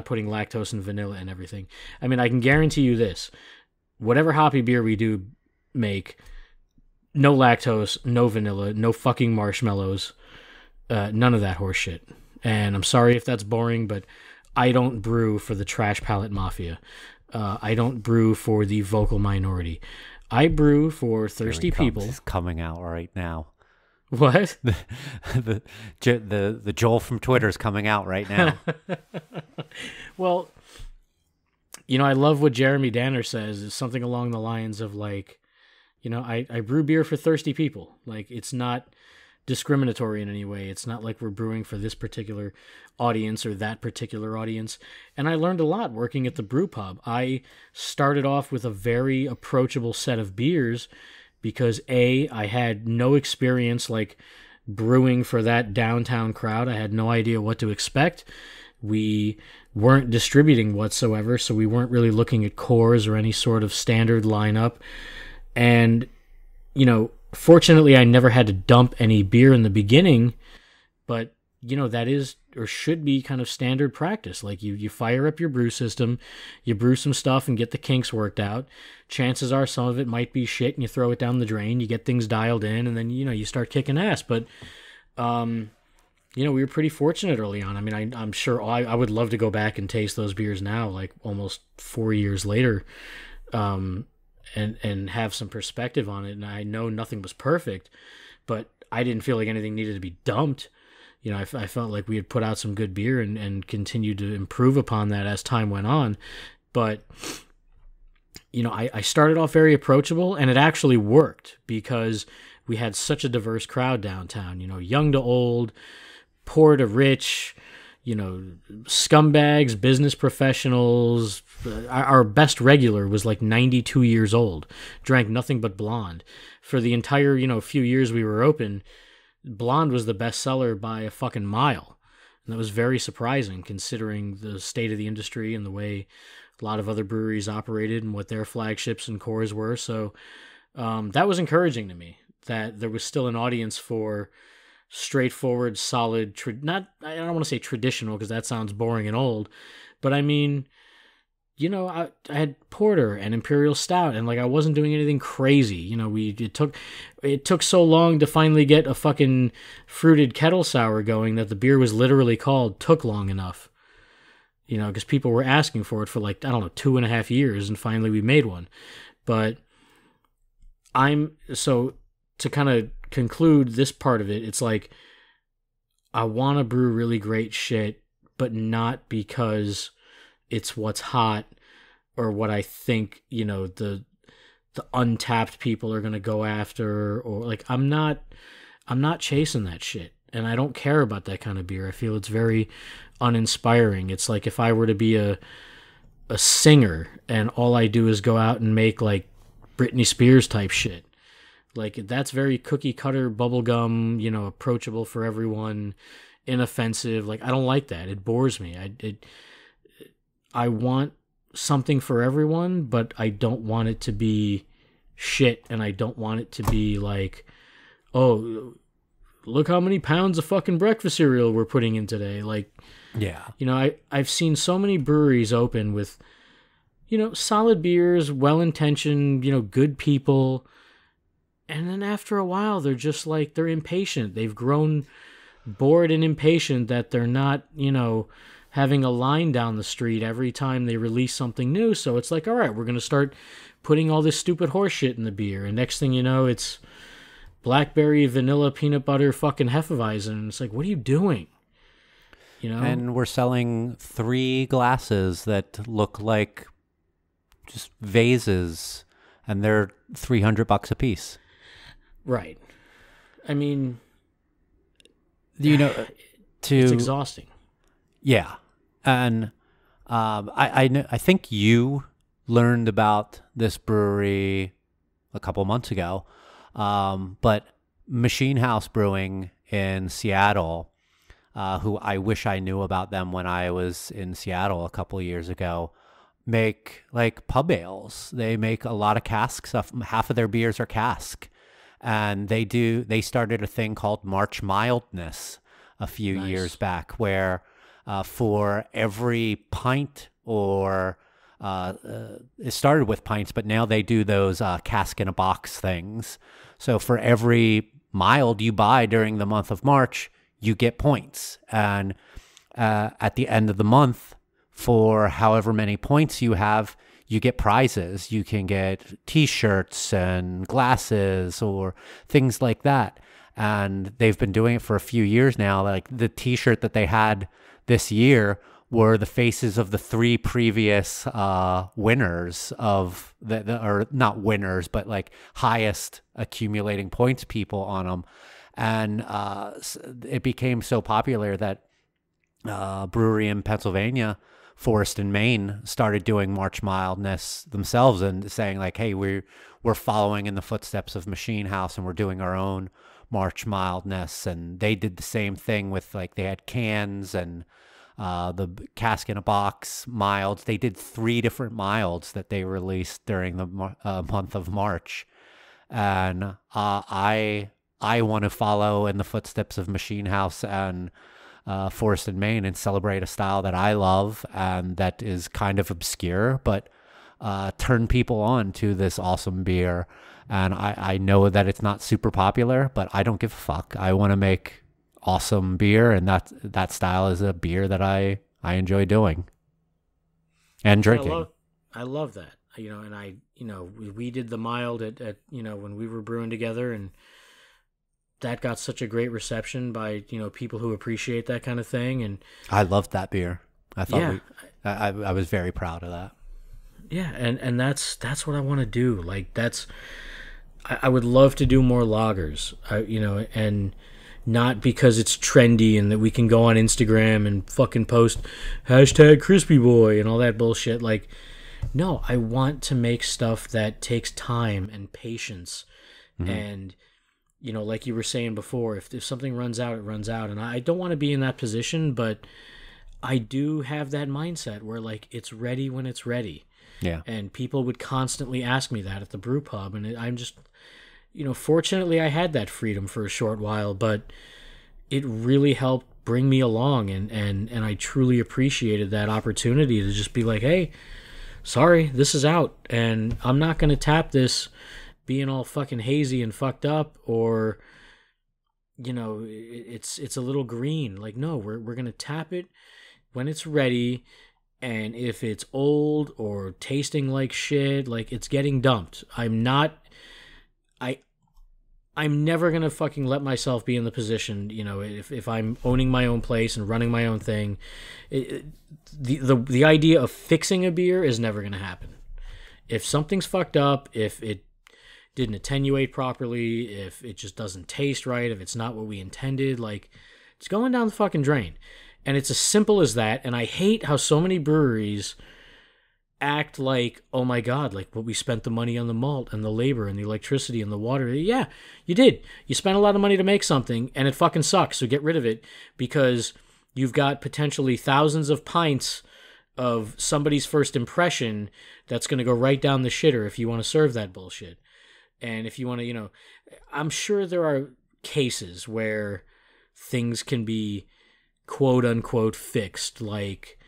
putting lactose and vanilla and everything. I mean, I can guarantee you this, whatever hoppy beer we do make, no lactose, no vanilla, no fucking marshmallows, none of that horse shit. And I'm sorry if that's boring, but I don't brew for the trash palate mafia. I don't brew for the vocal minority. I brew for thirsty people. It's coming out right now. What? The Joel from Twitter is coming out right now. Well, I love what Jeremy Danner says. Is something along the lines of like, I brew beer for thirsty people. Like, it's not discriminatory in any way. It's not like we're brewing for this particular audience or that particular audience. And I learned a lot working at the brew pub. I started off with a very approachable set of beers because I had no experience like brewing for that downtown crowd. I had no idea what to expect. We weren't distributing whatsoever, so we weren't really looking at cores or any sort of standard lineup. And, fortunately, I never had to dump any beer in the beginning, but, that is or should be kind of standard practice. Like, you fire up your brew system, you brew some stuff and get the kinks worked out. Chances are some of it might be shit and you throw it down the drain, you get things dialed in, and then, you start kicking ass. But, we were pretty fortunate early on. I mean, I'm sure I would love to go back and taste those beers now, like almost 4 years later. And have some perspective on it. And I know nothing was perfect, but I didn't feel like anything needed to be dumped. I felt like we had put out some good beer and continued to improve upon that as time went on. But, I started off very approachable, and it actually worked because we had such a diverse crowd downtown, young to old, poor to rich, scumbags, business professionals. Our best regular was like 92 years old, drank nothing but blonde. For the entire, few years we were open, blonde was the best seller by a fucking mile. And that was very surprising considering the state of the industry and the way a lot of other breweries operated and what their flagships and cores were. So that was encouraging to me that there was still an audience for straightforward, solid, I don't want to say traditional because that sounds boring and old, but I mean, I had porter and imperial stout, and like I wasn't doing anything crazy. It took so long to finally get a fucking fruited kettle sour going that the beer was literally called Took Long Enough. Because people were asking for it for like, I don't know, 2.5 years, and finally we made one. But to kind of conclude this part of it, it's like I want to brew really great shit, but not because it's what's hot or what I think, the untapped people are going to go after, or like I'm not chasing that shit, and I don't care about that kind of beer. I feel it's very uninspiring. It's like if I were to be a singer and all I do is go out and make like Britney Spears type shit. Like, that's very cookie cutter, bubblegum, approachable for everyone, inoffensive. Like, I don't like that. It bores me. I want something for everyone, but I don't want it to be shit, and I don't want it to be like, oh, look how many pounds of fucking breakfast cereal we're putting in today. Like, yeah. I've seen so many breweries open with, solid beers, well-intentioned, good people. And then after a while, they're just like, they're impatient. They've grown bored and impatient that they're not, having a line down the street every time they release something new. So it's like, all right, we're going to start putting all this stupid horse shit in the beer. And next thing you know, it's blackberry, vanilla, peanut butter, fucking Hefeweizen. And it's like, what are you doing? You know? And we're selling 3 glasses that look like just vases, and they're $300 a piece. Right. I mean, it's exhausting. Yeah. And I think you learned about this brewery a couple months ago, but Machine House Brewing in Seattle, who I wish I knew about them when I was in Seattle a couple of years ago, make like pub ales. They make a lot of cask stuff. Half of their beers are cask. And they started a thing called March Mildness a few years back, where for every pint or it started with pints, but now they do those cask in a box things. So for every mild you buy during the month of March, you get points. And at the end of the month, for however many points you have, you get prizes. You can get T-shirts and glasses or things like that. And they've been doing it for a few years now. Like the T-shirt that they had this year were the faces of the 3 previous winners of or not winners, but like highest accumulating points people on them. And it became so popular that brewery in Pennsylvania, Forest in Maine, started doing March Mildness themselves and saying like, hey, we're following in the footsteps of Machine House and we're doing our own March Mildness. And they did the same thing with like, they had cans and the cask in a box milds. They did 3 different milds that they released during the month of March. And I want to follow in the footsteps of Machine House and Forest in Maine and celebrate a style that I love and that is kind of obscure, but turn people on to this awesome beer. And I know that it's not super popular, but I don't give a fuck. I want to make awesome beer, and that style is a beer that I enjoy doing and drinking. I love that. And we did the mild at when we were brewing together, and that got such a great reception by, people who appreciate that kind of thing. And I loved that beer. I thought I was very proud of that. Yeah. And that's what I want to do. Like I would love to do more lagers, and not because it's trendy and that we can go on Instagram and fucking post #crispyboy and all that bullshit. Like, no, I want to make stuff that takes time and patience. Mm-hmm. And, like you were saying before, if something runs out, it runs out. And I don't want to be in that position, but I do have that mindset where like it's ready when it's ready. Yeah. And people would constantly ask me that at the brew pub. And I'm just, fortunately I had that freedom for a short while, but it really helped bring me along. And I truly appreciated that opportunity to just be like, hey, sorry, this is out. And I'm not going to tap this being all fucking hazy and fucked up, or, it's a little green. Like, no, we're going to tap it when it's ready. And if it's old or tasting like shit, like it's getting dumped. I'm never going to fucking let myself be in the position, if I'm owning my own place and running my own thing, the idea of fixing a beer is never going to happen. If something's fucked up, if it didn't attenuate properly, if it just doesn't taste right, if it's not what we intended, like it's going down the fucking drain. And it's as simple as that. And I hate how so many breweries act like, oh my God, like what we spent the money on the malt and the labor and the electricity and the water. Yeah, you did. You spent a lot of money to make something and it fucking sucks. So get rid of it, because you've got potentially thousands of pints of somebody's first impression that's going to go right down the shitter if you want to serve that bullshit. And if you want to, I'm sure there are cases where things can be quote unquote fixed, like,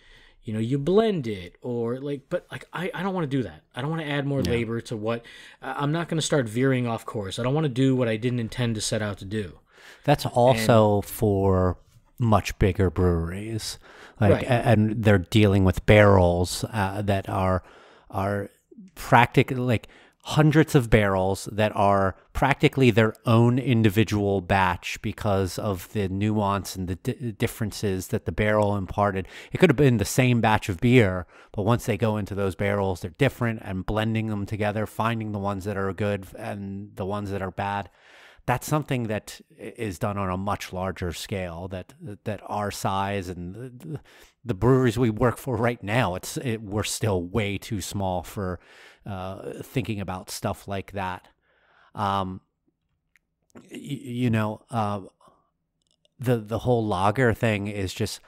you blend it or like, but like, I don't want to do that. I don't want to add more labor to what I'm not going to start veering off course. I don't want to do what I didn't intend to set out to do. That's also for much bigger breweries, like, Right. and they're dealing with barrels that are practically like hundreds of barrels that are practically their own individual batch because of the nuance and the differences that the barrel imparted. It could have been the same batch of beer, but once they go into those barrels, they're different, and blending them together, finding the ones that are good and the ones that are bad. That's something that is done on a much larger scale, that our size and the breweries we work for right now, we're still way too small for thinking about stuff like that. Um, the whole lager thing is just,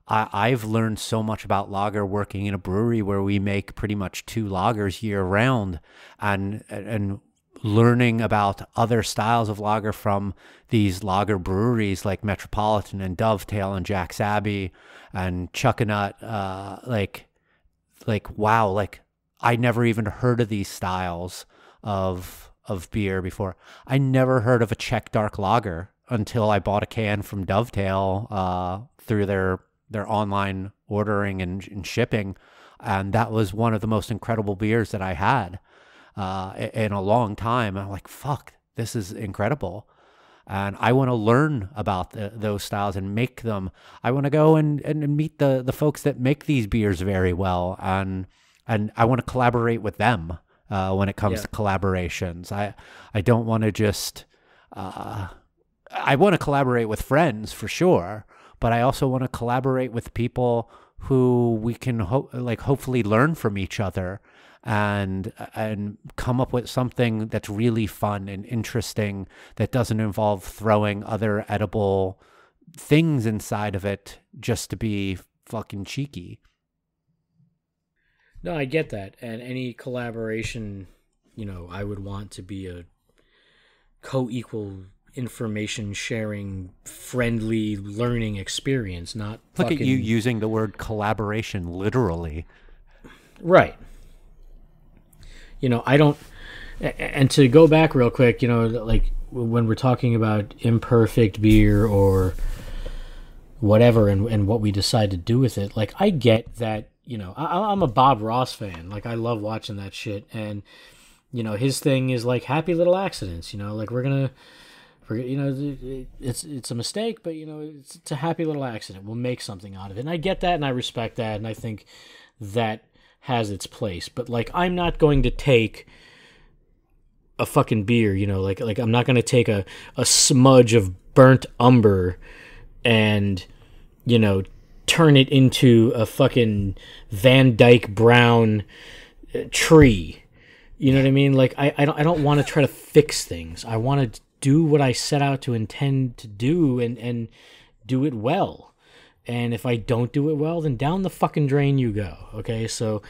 I've learned so much about lager working in a brewery where we make pretty much 2 lagers year round, and learning about other styles of lager from these lager breweries like Metropolitan and Dovetail and Jack's Abbey and Chuckanut. Wow, like I never even heard of these styles of beer before. I never heard of a Czech dark lager until I bought a can from Dovetail through their online ordering and shipping, and that was one of the most incredible beers that I had in a long time. I'm like, fuck, this is incredible. And I want to learn about those styles and make them. I want to go and meet the folks that make these beers very well, and I want to collaborate with them when it comes to collaborations. I don't want to just I want to collaborate with friends for sure, but I also want to collaborate with people who we can hopefully learn from each other and come up with something that's really fun and interesting that doesn't involve throwing other edible things inside of it just to be fucking cheeky. No, I get that. And any collaboration, I would want to be a co-equal information sharing, friendly learning experience, not Look at you using the word collaboration literally. Right. I don't, and to go back real quick, like when we're talking about imperfect beer or whatever and what we decide to do with it, like I get that, I'm a Bob Ross fan. Like I love watching that shit. And, his thing is like happy little accidents, like it's a mistake, but it's a happy little accident. We'll make something out of it. And I get that and I respect that. And I think that has its place. But like, I'm not going to take a fucking beer, like I'm not going to take a smudge of burnt umber and, turn it into a fucking Van Dyke brown tree. You know what I mean? Like I don't want to try to fix things. I want to do what I set out to intend to do and do it well. And if I don't do it well, then down the fucking drain you go. Okay, so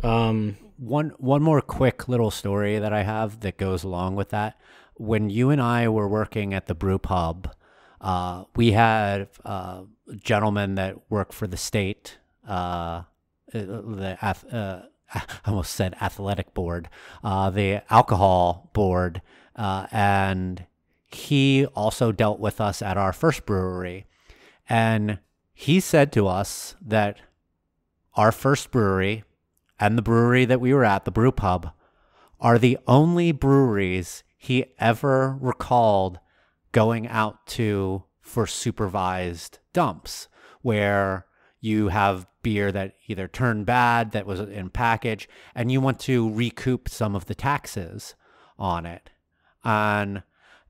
one more quick little story that I have that goes along with that. When you and I were working at the brew pub, we had gentlemen that work for the state, I almost said athletic board, the alcohol board, and he also dealt with us at our first brewery. And he said to us that our first brewery and the brewery that we were at, the brew pub, are the only breweries he ever recalled going out to for supervised dumps, where you have beer that either turned bad, that was in package, and you want to recoup some of the taxes on it. And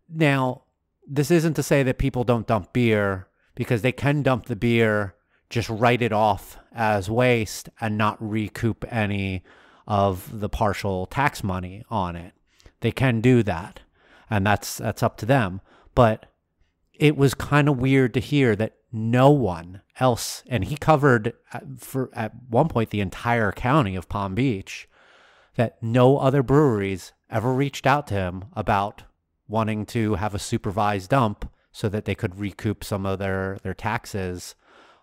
now, this isn't to say that people don't dump beer, because they can dump the beer, just write it off as waste and not recoup any of the partial tax money on it. They can do that, and that's up to them. But it was kind of weird to hear that no one else, and he covered at one point the entire county of Palm Beach, that no other breweries ever reached out to him about wanting to have a supervised dump so that they could recoup some of their taxes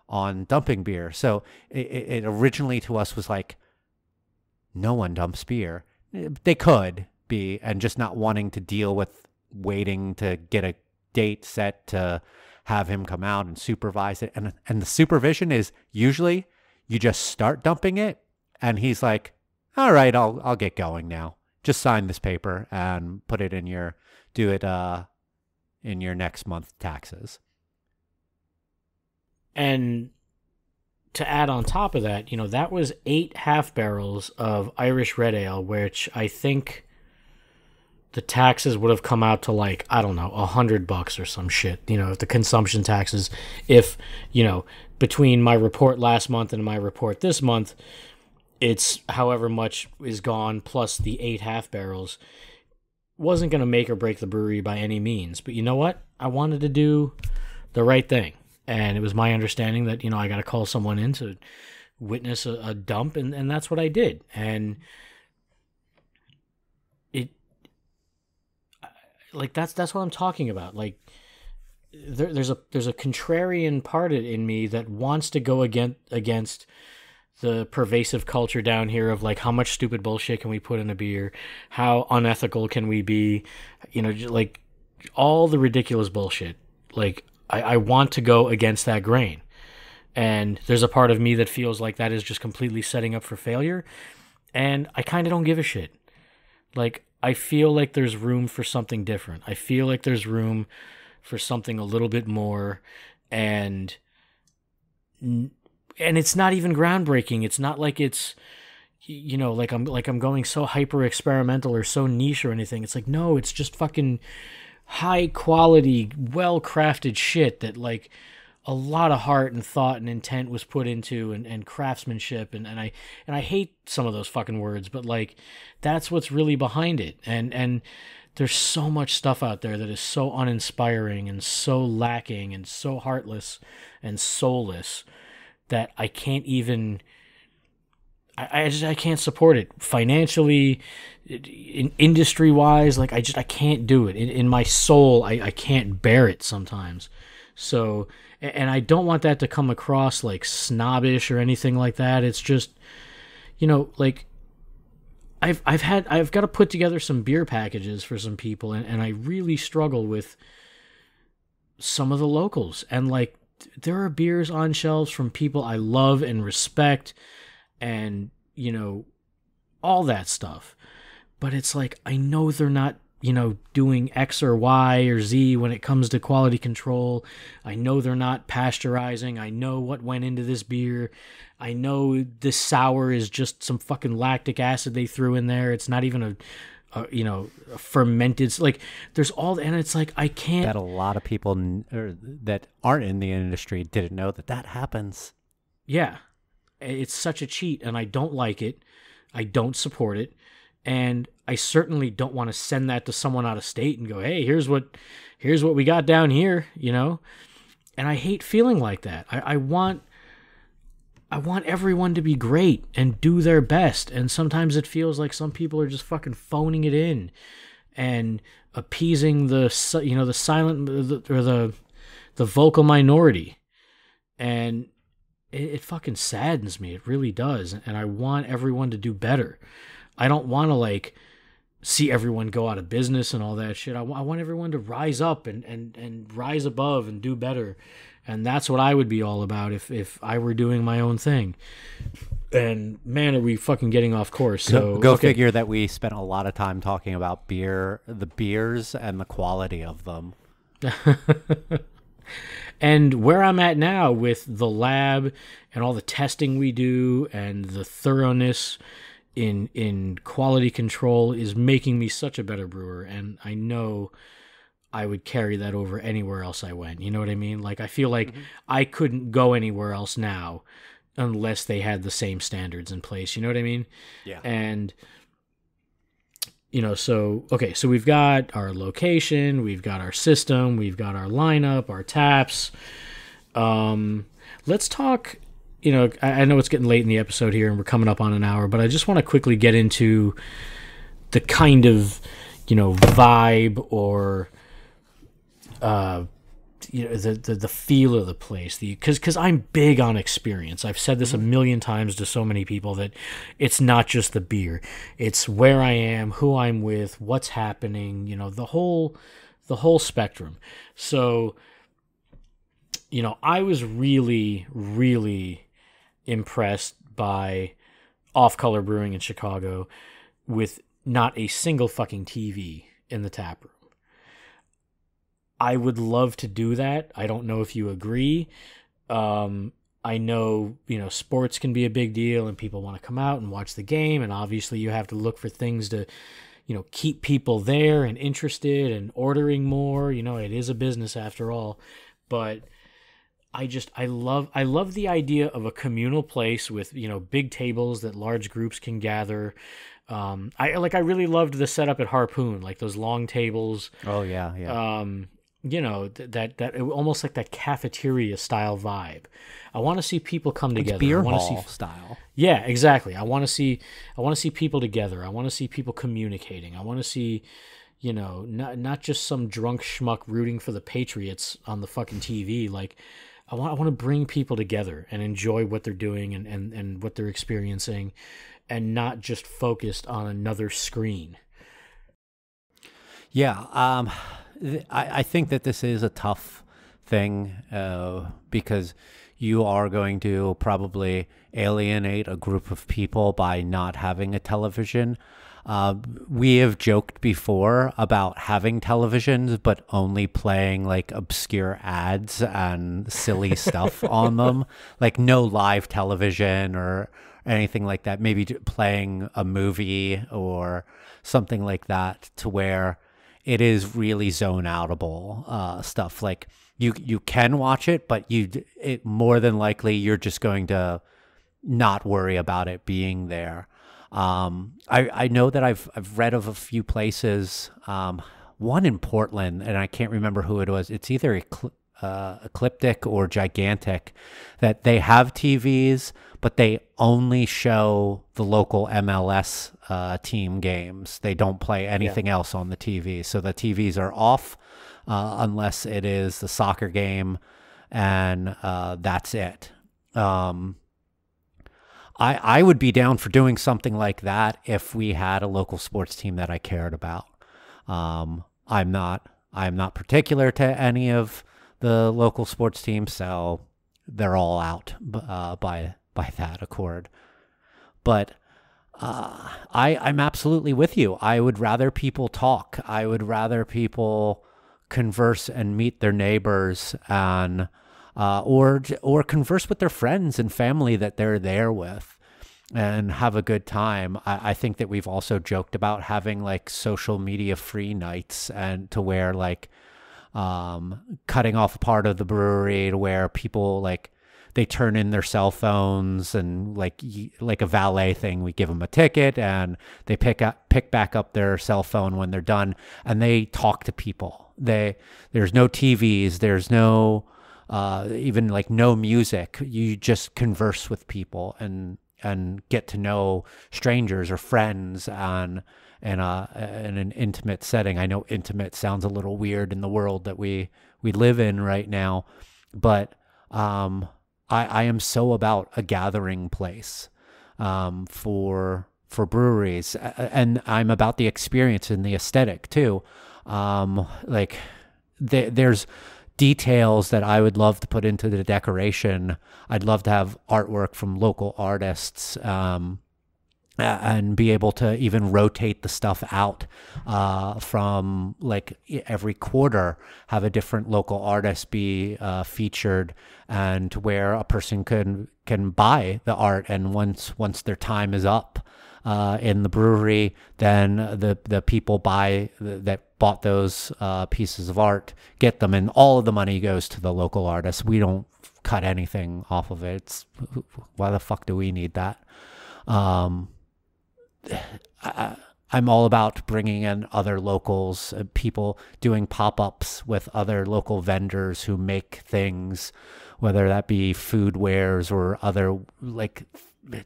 on dumping beer. So it originally to us was like, no one dumps beer. They could be, and just not wanting to deal with waiting to get a date set to have him come out and supervise it. And the supervision is usually you just start dumping it, and he's like, all right, I'll get going now. Just sign this paper and put it in your, do it in your next month taxes. And to add on top of that, that was 8 half barrels of Irish red ale, which I think the taxes would have come out to like, I don't know, $100 or some shit, the consumption taxes. If, between my report last month and my report this month, it's however much is gone plus the 8 half barrels. Wasn't going to make or break the brewery by any means. But you know what? I wanted to do the right thing. And it was my understanding that, I got to call someone in to witness a dump, and that's what I did. And that's what I'm talking about. Like, there's a contrarian part in me that wants to go against the pervasive culture down here of like, how much stupid bullshit can we put in a beer? How unethical can we be? Like all the ridiculous bullshit. Like, I want to go against that grain. And there's a part of me that feels like that is just completely setting up for failure. And I kind of don't give a shit. Like, I feel like there's room for something different. I feel like there's room for something a little bit more. And it's not even groundbreaking. It's not like it's, like I'm going so hyper experimental or so niche or anything. It's like, no, it's just fucking high quality, well crafted shit that like a lot of heart and thought and intent was put into, and craftsmanship, and I hate some of those fucking words, but like that's what's really behind it. And there's so much stuff out there that is so uninspiring and so lacking and so heartless and soulless that I can't even, I can't support it financially, industry wise. Like I can't do it in my soul. I can't bear it sometimes. So, and I don't want that to come across like snobbish or anything like that. It's just, like I've got to put together some beer packages for some people, and I really struggle with some of the locals. And like, there are beers on shelves from people I love and respect, and all that stuff, but it's like, I know they're not doing X or Y or Z when it comes to quality control. I know they're not pasteurizing. I know what went into this beer. I know this sour is just some fucking lactic acid they threw in there. It's not even a fermented, like there's all, and it's like, I can't. That a lot of people that aren't in the industry didn't know that happens. Yeah. It's such a cheat, and I don't like it. I don't support it. And I certainly don't want to send that to someone out of state and go, hey, here's what we got down here, And I hate feeling like that. I want everyone to be great and do their best. And sometimes it feels like some people are just fucking phoning it in and appeasing the silent or the vocal minority. And it fucking saddens me. It really does. And I want everyone to do better. I don't want to like see everyone go out of business and all that shit. I want everyone to rise up and rise above and do better. And that's what I would be all about if I were doing my own thing. And man, are we fucking getting off course. So go figure that we spent a lot of time talking about the beers and the quality of them. And where I'm at now with the lab and all the testing we do and the thoroughness in quality control is making me such a better brewer. And I know I would carry that over anywhere else I went. You know what I mean? Like, I feel like I couldn't go anywhere else now unless they had the same standards in place. You know what I mean? Yeah. And, so we've got our location, we've got our system, we've got our lineup, our taps. Let's talk, I know it's getting late in the episode here and we're coming up on an hour, but I just want to quickly get into the kind of, vibe or, the feel of the place, because I'm big on experience. I've said this a million times to so many people that it's not just the beer, it's where I am, who I'm with, what's happening, the whole spectrum. So I was really, really impressed by Off Color Brewing in Chicago with not a single fucking TV in the tap room. I would love to do that. I don't know if you agree. I know, sports can be a big deal and people want to come out and watch the game. And obviously you have to look for things to, keep people there and interested and ordering more. It is a business after all. But I love the idea of a communal place with, big tables that large groups can gather. I really loved the setup at Harpoon, like those long tables. Oh yeah, yeah. That almost like that cafeteria style vibe. I want to see people come together. Beer I wanna hall see, style. Yeah, exactly. I want to see people together. I want to see people communicating. I want to see, not just some drunk schmuck rooting for the Patriots on the fucking TV. Like, I want to bring people together and enjoy what they're doing and what they're experiencing, and not just focused on another screen. Yeah, I think that this is a tough thing because you are going to probably alienate a group of people by not having a television. We have joked before about having televisions, but only playing like obscure ads and silly stuff on them, like no live television or anything like that. Maybe playing a movie or something like that to where it is really zone outable stuff. Like you can watch it, but it more than likely you're just going to not worry about it being there. I know that I've read of a few places, one in Portland, and I can't remember who it was. It's either Ecliptic or Gigantic, that they have TVs, but they only show the local MLS team games. They don't play anything else on the TV. So the TVs are off unless it is the soccer game, and that's it. I would be down for doing something like that if we had a local sports team that I cared about. I'm not particular to any of the local sports teams, so they're all out by that accord. But I'm absolutely with you. I would rather people talk. I would rather people converse and meet their neighbors and or converse with their friends and family that they're there with and have a good time. I think that we've also joked about having like social media free nights, and to where like cutting off a part of the brewery to where people like they turn in their cell phones, and like a valet thing, we give them a ticket and they pick back up their cell phone when they're done, and they talk to people. There's no TVs, there's no even like no music. You just converse with people and get to know strangers or friends in an intimate setting. I know intimate sounds a little weird in the world that we live in right now, but I am so about a gathering place for breweries, and I'm about the experience and the aesthetic too. There's details that I would love to put into the decoration. I'd love to have artwork from local artists, and be able to even rotate the stuff out from like every quarter, have a different local artist be featured, and to where a person can buy the art, and once their time is up in the brewery, then the people that bought those pieces of art get them, and all of the money goes to the local artist. We don't cut anything off of it. Why the fuck do we need that? I'm all about bringing in other locals, people doing pop-ups with other local vendors who make things, whether that be food wares or other like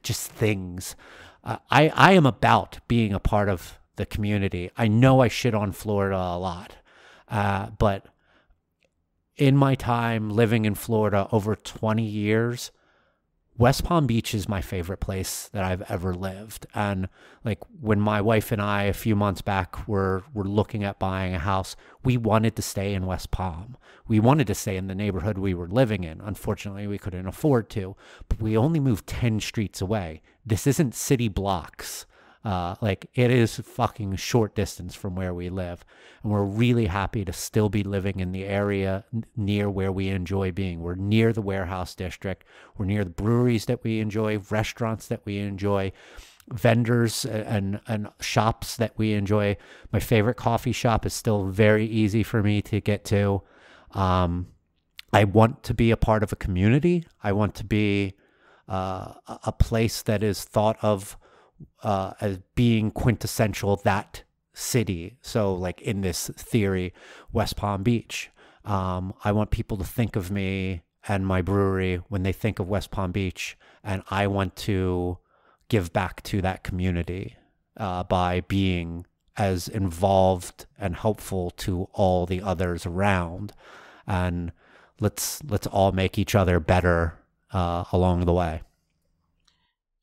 just things. I am about being a part of the community. I know I shit on Florida a lot, but in my time living in Florida over 20 years, West Palm Beach is my favorite place that I've ever lived. And like when my wife and I, a few months back, were looking at buying a house, we wanted to stay in West Palm. We wanted to stay in the neighborhood we were living in. Unfortunately, we couldn't afford to, but we only moved 10 streets away. This isn't city blocks. Like it is fucking short distance from where we live. And we're really happy to still be living in the area near where we enjoy being. We're near the warehouse district. We're near the breweries that we enjoy, restaurants that we enjoy, vendors and shops that we enjoy. My favorite coffee shop is still very easy for me to get to. I want to be a part of a community. I want to be a place that is thought of as being quintessential that city. So like in this theory, West Palm Beach, I want people to think of me and my brewery when they think of West Palm Beach, and I want to give back to that community by being as involved and helpful to all the others around, and let's all make each other better along the way.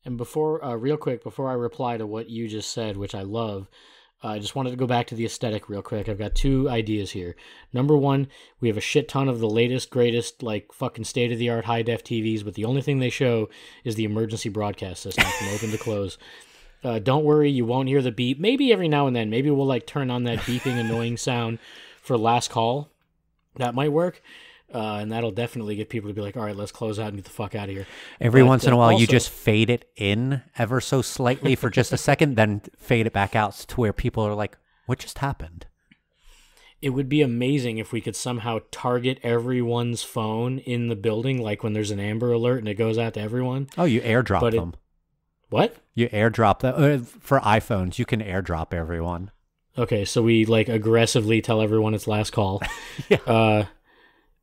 And before, real quick, before I reply to what you just said, which I love, I just wanted to go back to the aesthetic real quick. I've got 2 ideas here. Number 1, we have a shit ton of the latest, greatest, like fucking state-of-the-art high-def TVs, but the only thing they show is the emergency broadcast system from open to close. Don't worry, you won't hear the beep. Maybe every now and then, maybe we'll like turn on that beeping annoying sound for last call. That might work. And that'll definitely get people to be like, all right, let's close out and get the fuck out of here. Every once in a while, you just fade it in ever so slightly for just a second, then fade it back out to where people are like, what just happened? It would be amazing if we could somehow target everyone's phone in the building, like when there's an Amber Alert and it goes out to everyone. Oh, you airdrop them. What? You airdrop them. For iPhones, you can airdrop everyone. Okay, so we like aggressively tell everyone it's last call. Yeah.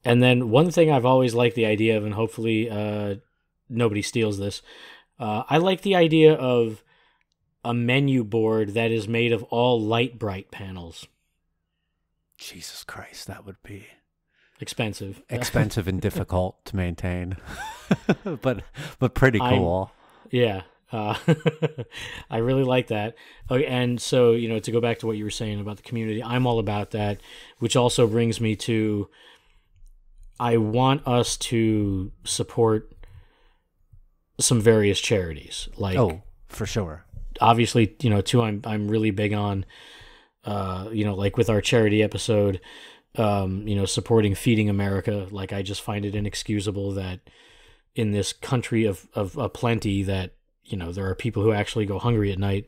And then one thing I've always liked the idea of, and hopefully nobody steals this, I like the idea of a menu board that is made of all light bright panels. Jesus Christ, that would be expensive and difficult to maintain, but pretty cool. Yeah. I really like that. Okay, and so, to go back to what you were saying about the community, I'm all about that, which also brings me to, I want us to support some various charities. Like, oh, for sure. Obviously, too, I'm really big on, like with our charity episode, supporting Feeding America. Like, I just find it inexcusable that in this country of plenty that, there are people who actually go hungry at night,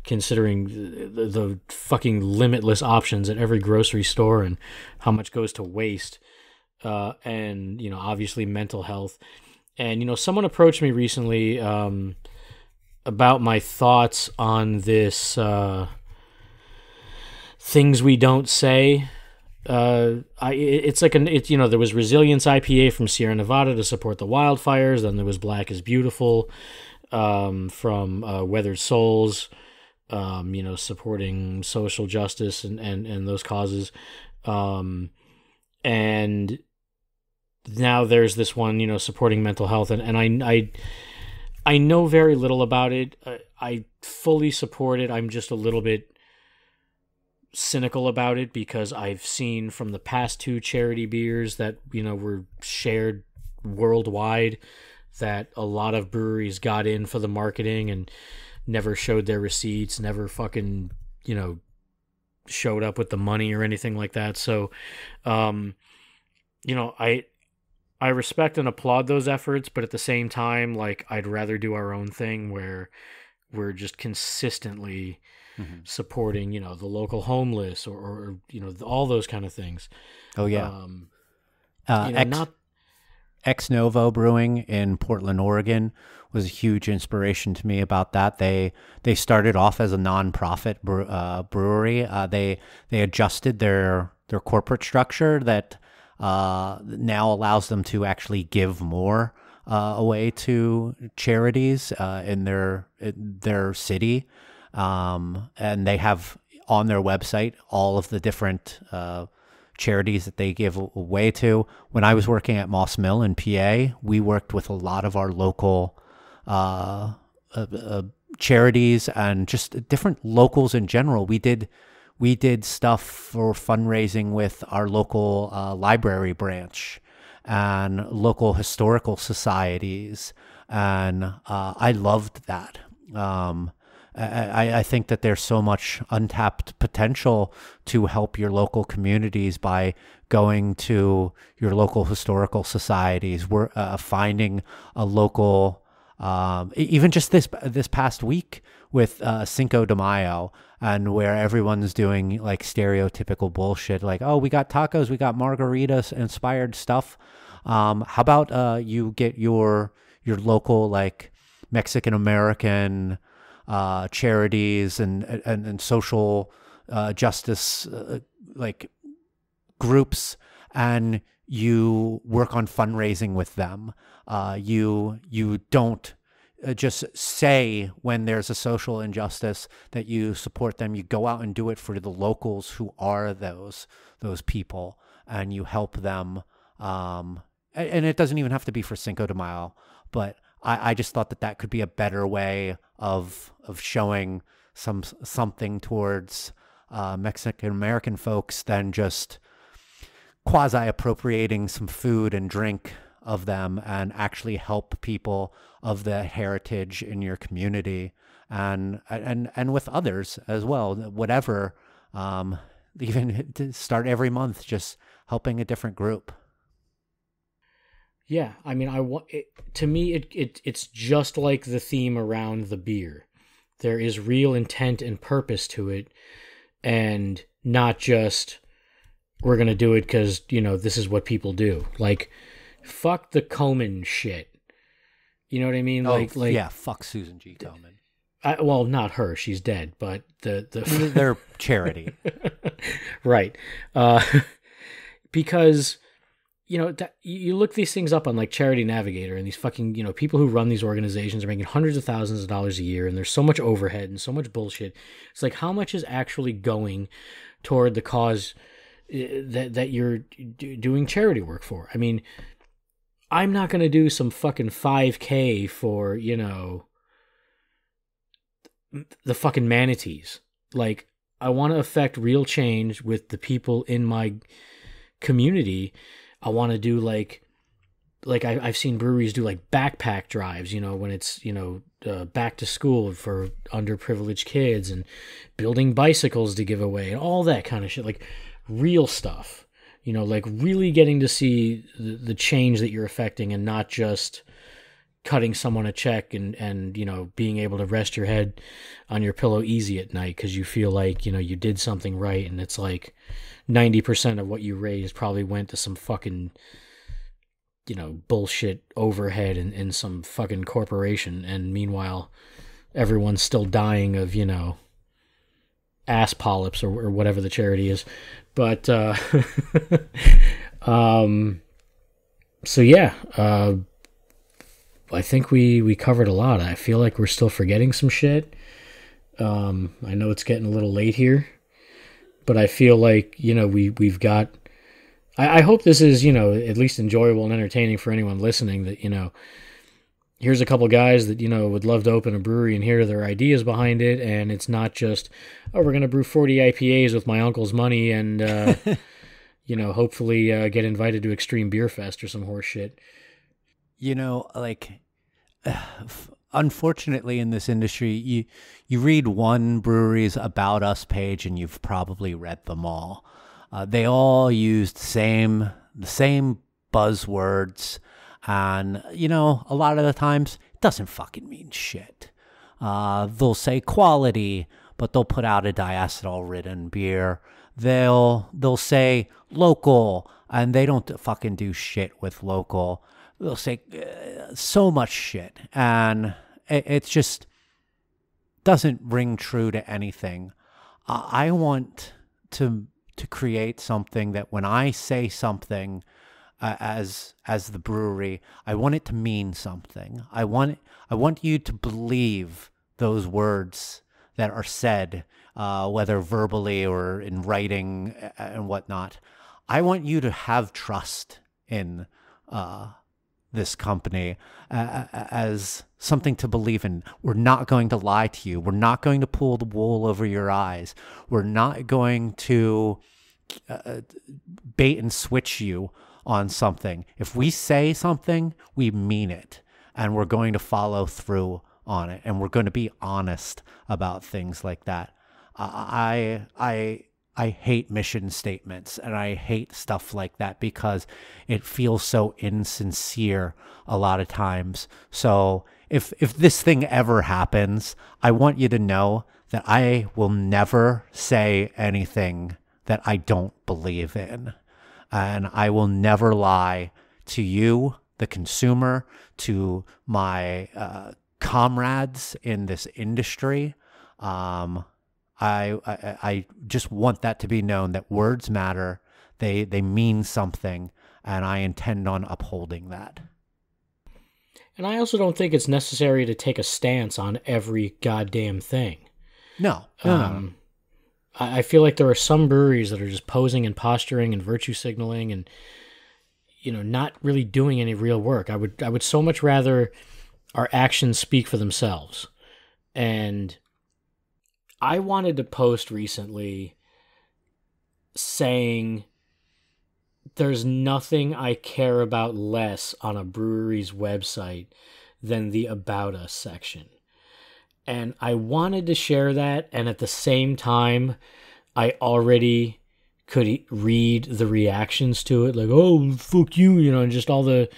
considering the fucking limitless options at every grocery store and how much goes to waste. And, obviously mental health. And, someone approached me recently about my thoughts on this things we don't say. There was Resilience IPA from Sierra Nevada to support the wildfires. Then there was Black is Beautiful from Weathered Souls, supporting social justice and those causes. And now there's this one, supporting mental health, and I know very little about it. I fully support it. I'm just a little bit cynical about it because I've seen from the past 2 charity beers that were shared worldwide that a lot of breweries got in for the marketing and never showed their receipts, never fucking showed up with the money or anything like that. So I respect and applaud those efforts, but at the same time, like, I'd rather do our own thing where we're just consistently supporting, the local homeless or all those kind of things. Oh yeah. Ex Novo Brewing in Portland, Oregon was a huge inspiration to me about that. They started off as a nonprofit brewery. They adjusted their corporate structure that now allows them to actually give more away to charities in their city, and they have on their website all of the different charities that they give away to. When I was working at Moss Mill in PA, we worked with a lot of our local charities and just different locals in general. We did stuff for fundraising with our local library branch and local historical societies, and I loved that. I think that there's so much untapped potential to help your local communities by going to your local historical societies. We're finding a local, even just this past week with Cinco de Mayo, and where everyone's doing like stereotypical bullshit, like, oh, we got tacos, we got margaritas inspired stuff. How about you get your local like Mexican American charities and social justice like groups, and you work on fundraising with them. You don't just say when there's a social injustice that you support them. You go out and do it for the locals who are those people, and you help them. And it doesn't even have to be for Cinco de Mayo, but I just thought that could be a better way of showing something towards Mexican American folks than just quasi appropriating some food and drink of them, and actually help people of the heritage in your community and with others as well. Whatever, even to start every month, just helping a different group. Yeah, I mean, to me, it's just like the theme around the beer. There is real intent and purpose to it, and not just we're gonna do it because this is what people do. Like, fuck the Komen shit. You know what I mean? Like yeah, fuck Susan G. Komen. Well, not her; she's dead. But the their charity, right? Because you look these things up on like Charity Navigator, and these fucking people who run these organizations are making hundreds of thousands of dollars a year, and there's so much overhead and so much bullshit. It's like, how much is actually going toward the cause that you're doing charity work for? I mean, I'm not going to do some fucking 5K for, the fucking manatees. Like, I want to affect real change with the people in my community. I want to do like I've seen breweries do like backpack drives, when it's, back to school for underprivileged kids, and building bicycles to give away and all that kind of shit, like real stuff. Like really getting to see the change that you're affecting, and not just cutting someone a check and being able to rest your head on your pillow easy at night because you feel like, you did something right, and it's like 90% of what you raised probably went to some fucking, bullshit overhead in some fucking corporation, and meanwhile, everyone's still dying of, ass polyps or whatever the charity is. But so yeah, I think we covered a lot. I feel like we're still forgetting some shit. I know it's getting a little late here, but I feel like we've got. I hope this is at least enjoyable and entertaining for anyone listening. That here's a couple guys that would love to open a brewery and hear their ideas behind it, and it's not just, oh, we're gonna brew 40 IPAs with my uncle's money and hopefully get invited to Extreme Beer Fest or some horse shit. Unfortunately, in this industry, you read one brewery's About Us page and you've probably read them all. They all use the same buzzwords. And, a lot of the times, it doesn't fucking mean shit. They'll say quality, but they'll put out a diacetyl-ridden beer. They'll say local, and they don't fucking do shit with local. They'll say so much shit, and it just doesn't ring true to anything. I want to create something that when I say something, as the brewery, I want it to mean something. I want you to believe those words that are said, whether verbally or in writing and whatnot. I want you to have trust in this company as something to believe in. We're not going to lie to you. We're not going to pull the wool over your eyes. We're not going to bait and switch you on something. If we say something, we mean it, and we're going to follow through on it, and we're going to be honest about things like that. I hate mission statements, and I hate stuff like that because it feels so insincere a lot of times. So if this thing ever happens, I want you to know that I will never say anything that I don't believe in. And I will never lie to you, the consumer, to my comrades in this industry. I just want that to be known, that words matter. They mean something, and I intend on upholding that. And I also don't think it's necessary to take a stance on every goddamn thing. No. I feel like there are some breweries that are just posing and posturing and virtue signaling and, not really doing any real work. I would so much rather our actions speak for themselves. And I wanted to post recently saying there's nothing I care about less on a brewery's website than the About Us section. And I wanted to share that, and at the same time, I already could read the reactions to it, like, oh, fuck you, and just all the,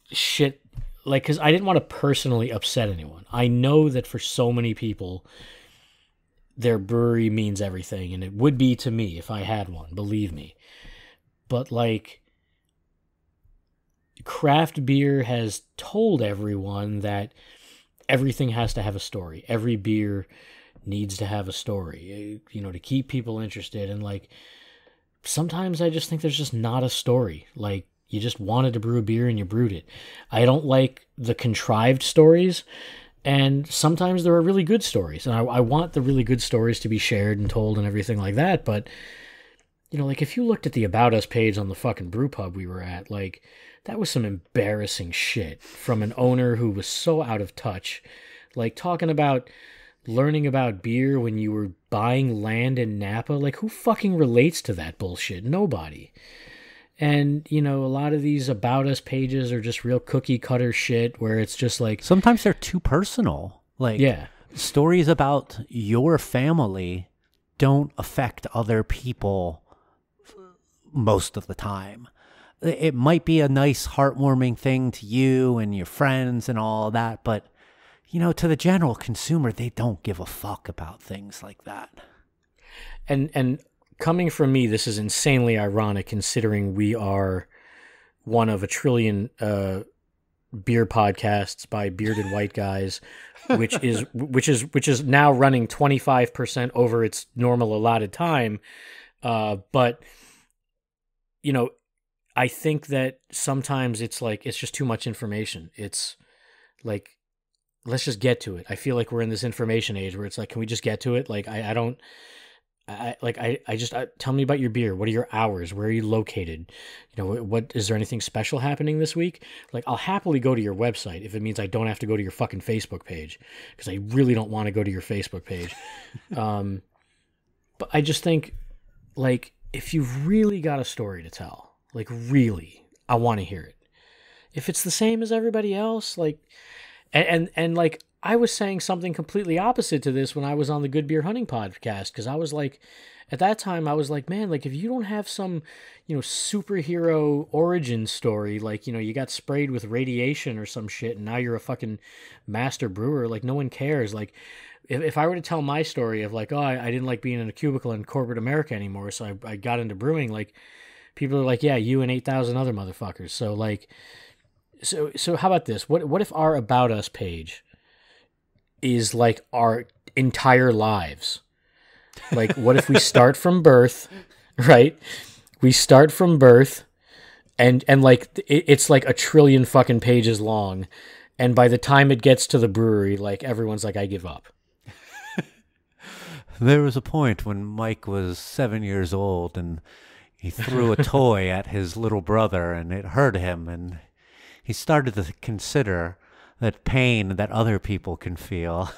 shit. Like, because I didn't want to personally upset anyone. I know that for so many people, their brewery means everything, and it would be to me if I had one, believe me. But, like, craft beer has told everyone that everything has to have a story. Every beer needs to have a story, to keep people interested. And, like, sometimes I just think there's just not a story. Like, you just wanted to brew a beer and you brewed it. I don't like the contrived stories, and sometimes there are really good stories. And I want the really good stories to be shared and told and everything like that. But, like, if you looked at the About Us page on the fucking brew pub we were at, like, that was some embarrassing shit from an owner who was so out of touch. Like, talking about learning about beer when you were buying land in Napa. Like, who fucking relates to that bullshit? Nobody. And, a lot of these About Us pages are just real cookie cutter shit where it's just like... Sometimes they're too personal. Like, yeah. Stories about your family don't affect other people most of the time. It might be a nice, heartwarming thing to you and your friends and all that, but, to the general consumer, they don't give a fuck about things like that. And coming from me, this is insanely ironic considering we are one of a trillion beer podcasts by bearded white guys, which is now running 25% over its normal allotted time. But I think that sometimes it's like it's just too much information. It's like, let's just get to it. I feel like we're in this information age where it's like, can we just get to it? Like tell me about your beer. What are your hours? Where are you located? What is there anything special happening this week? Like, I'll happily go to your website if it means I don't have to go to your fucking Facebook page, because I really don't want to go to your Facebook page. But I just think, like, if you've really got a story to tell, like, really, I want to hear it. If it's the same as everybody else, like, and like, I was saying something completely opposite to this when I was on the Good Beer Hunting podcast, because I was like, at that time, I was like, man, like, if you don't have some, superhero origin story, like, you got sprayed with radiation or some shit, and now you're a fucking master brewer, like, no one cares. Like, if I were to tell my story of, like, oh, I didn't like being in a cubicle in corporate America anymore, so I got into brewing, like, people are like, yeah, you and 8,000 other motherfuckers. So, like, so how about this? What if our About Us page is like our entire lives? Like, what if we start from birth, right? We start from birth, and like, it's like a trillion fucking pages long, and by the time it gets to the brewery, like, everyone's like, I give up. There was a point when Mike was 7 years old and he threw a toy at his little brother and it hurt him, and he started to consider that pain that other people can feel.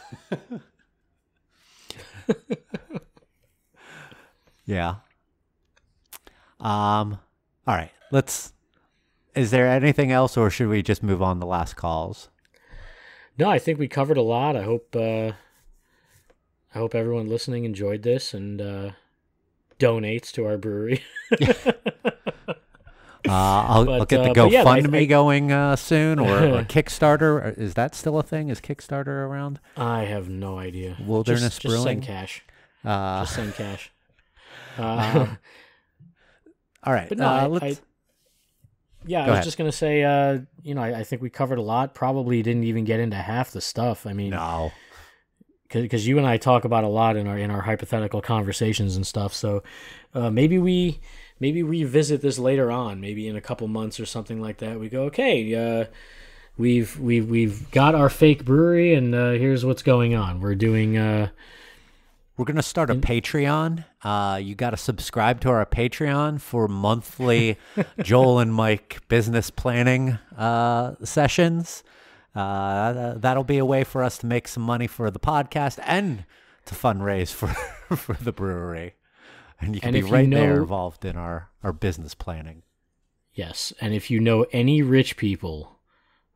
Yeah. All right. Is there anything else, or should we just move on to last calls? No, I think we covered a lot. I hope everyone listening enjoyed this and donates to our brewery. I'll get the GoFundMe going soon, or Kickstarter. Is that still a thing? Is Kickstarter around? I have no idea. Wilderness Brewing? Just send cash. Just send cash. All right. But no, I was just going to say, I think we covered a lot. Probably didn't even get into half the stuff. I mean, no. Because you and I talk about a lot in our hypothetical conversations and stuff. So maybe we revisit this later on, maybe in a couple months or something like that. We go, okay, we've got our fake brewery, and here's what's going on. We're doing. We're gonna start a Patreon. You got to subscribe to our Patreon for monthly Joel and Mike business planning sessions. That'll be a way for us to make some money for the podcast and to fundraise for the brewery. And you can be right there involved in our business planning. Yes. And if you know any rich people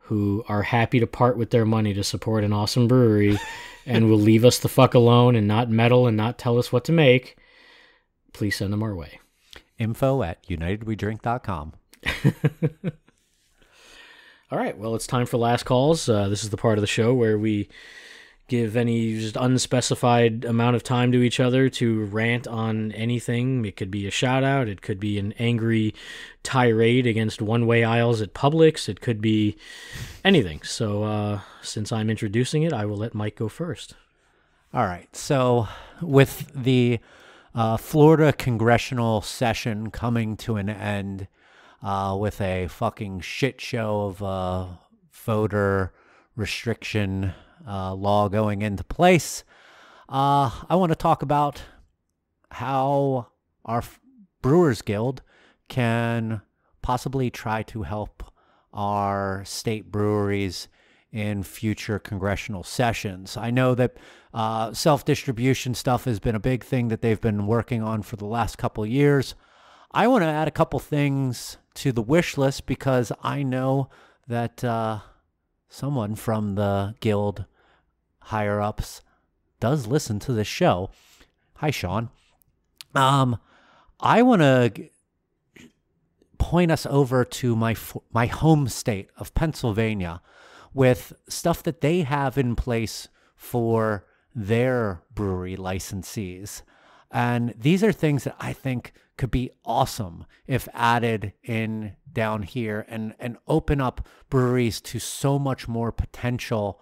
who are happy to part with their money to support an awesome brewery and will leave us the fuck alone and not meddle and not tell us what to make, please send them our way. info@unitedwedrink.com. All right, well, it's time for last calls. This is the part of the show where we give any just unspecified amount of time to each other to rant on anything. It could be a shout-out. It could be an angry tirade against one-way aisles at Publix. It could be anything. So since I'm introducing it, I will let Mike go first. All right, so with the Florida congressional session coming to an end, with a fucking shit show of voter restriction law going into place, I want to talk about how our Brewers Guild can possibly try to help our state breweries in future congressional sessions. I know that self-distribution stuff has been a big thing that they've been working on for the last couple of years. I want to add a couple things to the wish list because I know that someone from the guild higher ups does listen to this show. Hi, Sean. I want to point us over to my home state of Pennsylvania with stuff that they have in place for their brewery licensees. And these are things that I think could be awesome if added in down here and open up breweries to so much more potential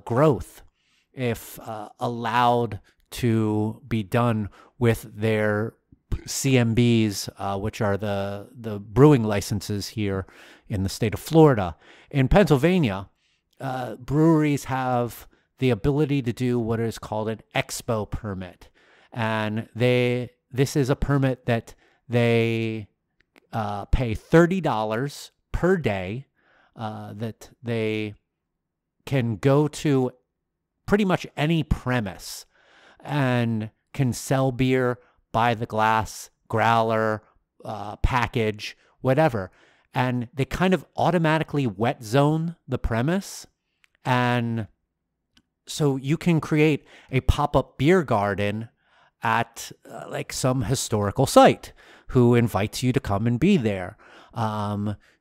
growth if allowed to be done with their CMBs, which are the brewing licenses here in the state of Florida. In Pennsylvania, breweries have the ability to do what is called an expo permit. And this is a permit that they pay $30 per day that they can go to pretty much any premise and can sell beer by the glass, growler, package, whatever. And they kind of automatically wet zone the premise. And so you can create a pop-up beer garden at like some historical site who invites you to come and be there.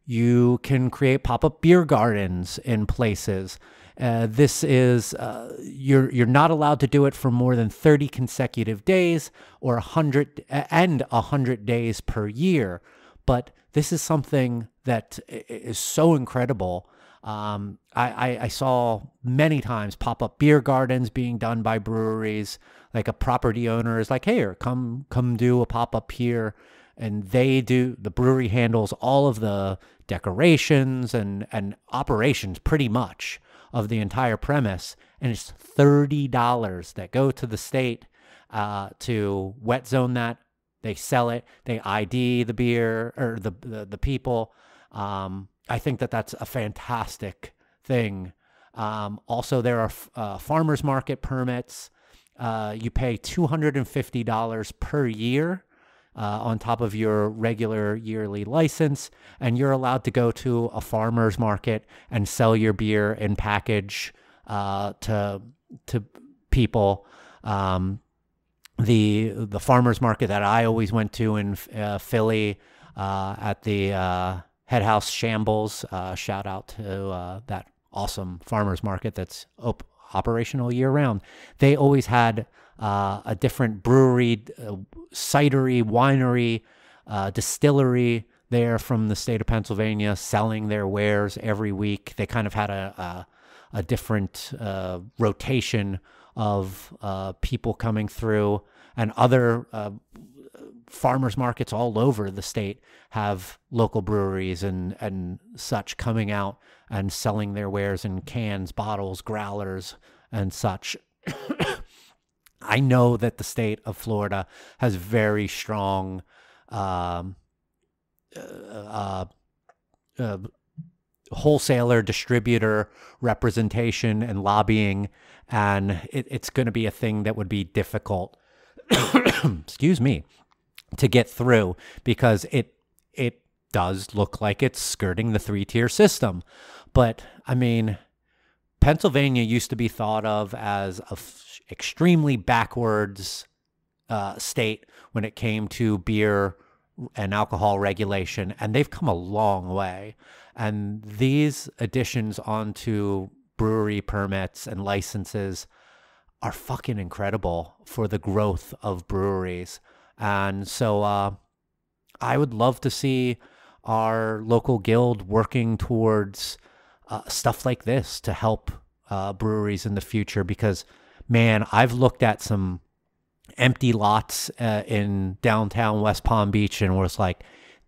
You can create pop-up beer gardens in places. This is, you're not allowed to do it for more than 30 consecutive days or 100 days per year. But this is something that is so incredible. I saw many times pop-up beer gardens being done by breweries. Like a property owner is like, hey, come do a pop-up here. And the brewery handles all of the decorations and operations pretty much of the entire premise. And it's $30 that go to the state. to wet zone that. They sell it. They ID the beer or the people. I think that that's a fantastic thing. Also, there are farmers market permits. You pay $250 per year on top of your regular yearly license, and you're allowed to go to a farmer's market and sell your beer in package to people. The farmer's market that I always went to in Philly at the Head House Shambles, shout out to that awesome farmer's market that's operational year round. They always had a different brewery, cidery, winery, distillery there from the state of Pennsylvania selling their wares every week. They kind of had a different rotation of people coming through, and other farmers markets all over the state have local breweries and such coming out and selling their wares in cans, bottles, growlers, and such. I know that the state of Florida has very strong wholesaler, distributor representation and lobbying, and it's going to be a thing that would be difficult, excuse me, to get through, because it does look like it's skirting the 3-tier system. But I mean, Pennsylvania used to be thought of as a extremely backwards state when it came to beer and alcohol regulation, and they've come a long way. And these additions onto brewery permits and licenses are fucking incredible for the growth of breweries. And so I would love to see our local guild working towards stuff like this to help breweries in the future, because, man, I've looked at some empty lots in downtown West Palm Beach and was like,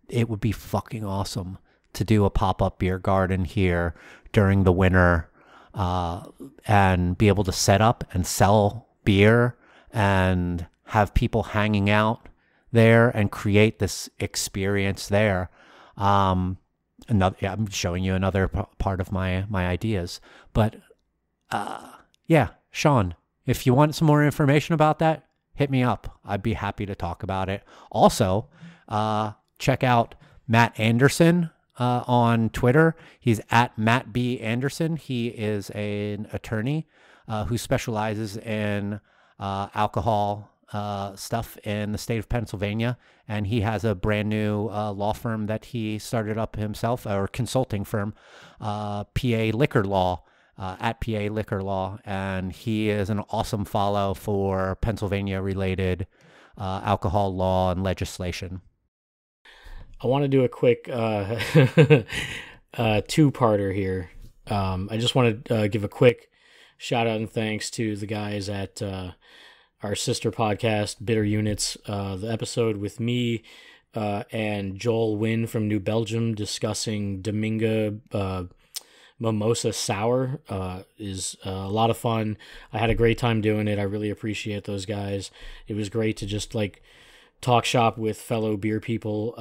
it would be fucking awesome to do a pop-up beer garden here during the winter and be able to set up and sell beer and have people hanging out there and create this experience there. I'm showing you another part of my ideas. But yeah, Sean, if you want some more information about that, hit me up. I'd be happy to talk about it. Also, check out Matt Anderson on Twitter. He's at Matt B. Anderson. He is an attorney who specializes in alcohol stuff in the state of Pennsylvania. And he has a brand new law firm that he started up himself, or consulting firm, PA Liquor Law, at PA Liquor Law. And he is an awesome follow for Pennsylvania-related alcohol law and legislation. I want to do a quick two-parter here. I just want to give a quick shout-out and thanks to the guys at our sister podcast, Bitter Units. The episode with me and Joel Wynn from New Belgium discussing Dominga Mimosa Sour is a lot of fun. I had a great time doing it. I really appreciate those guys. It was great to just talk shop with fellow beer people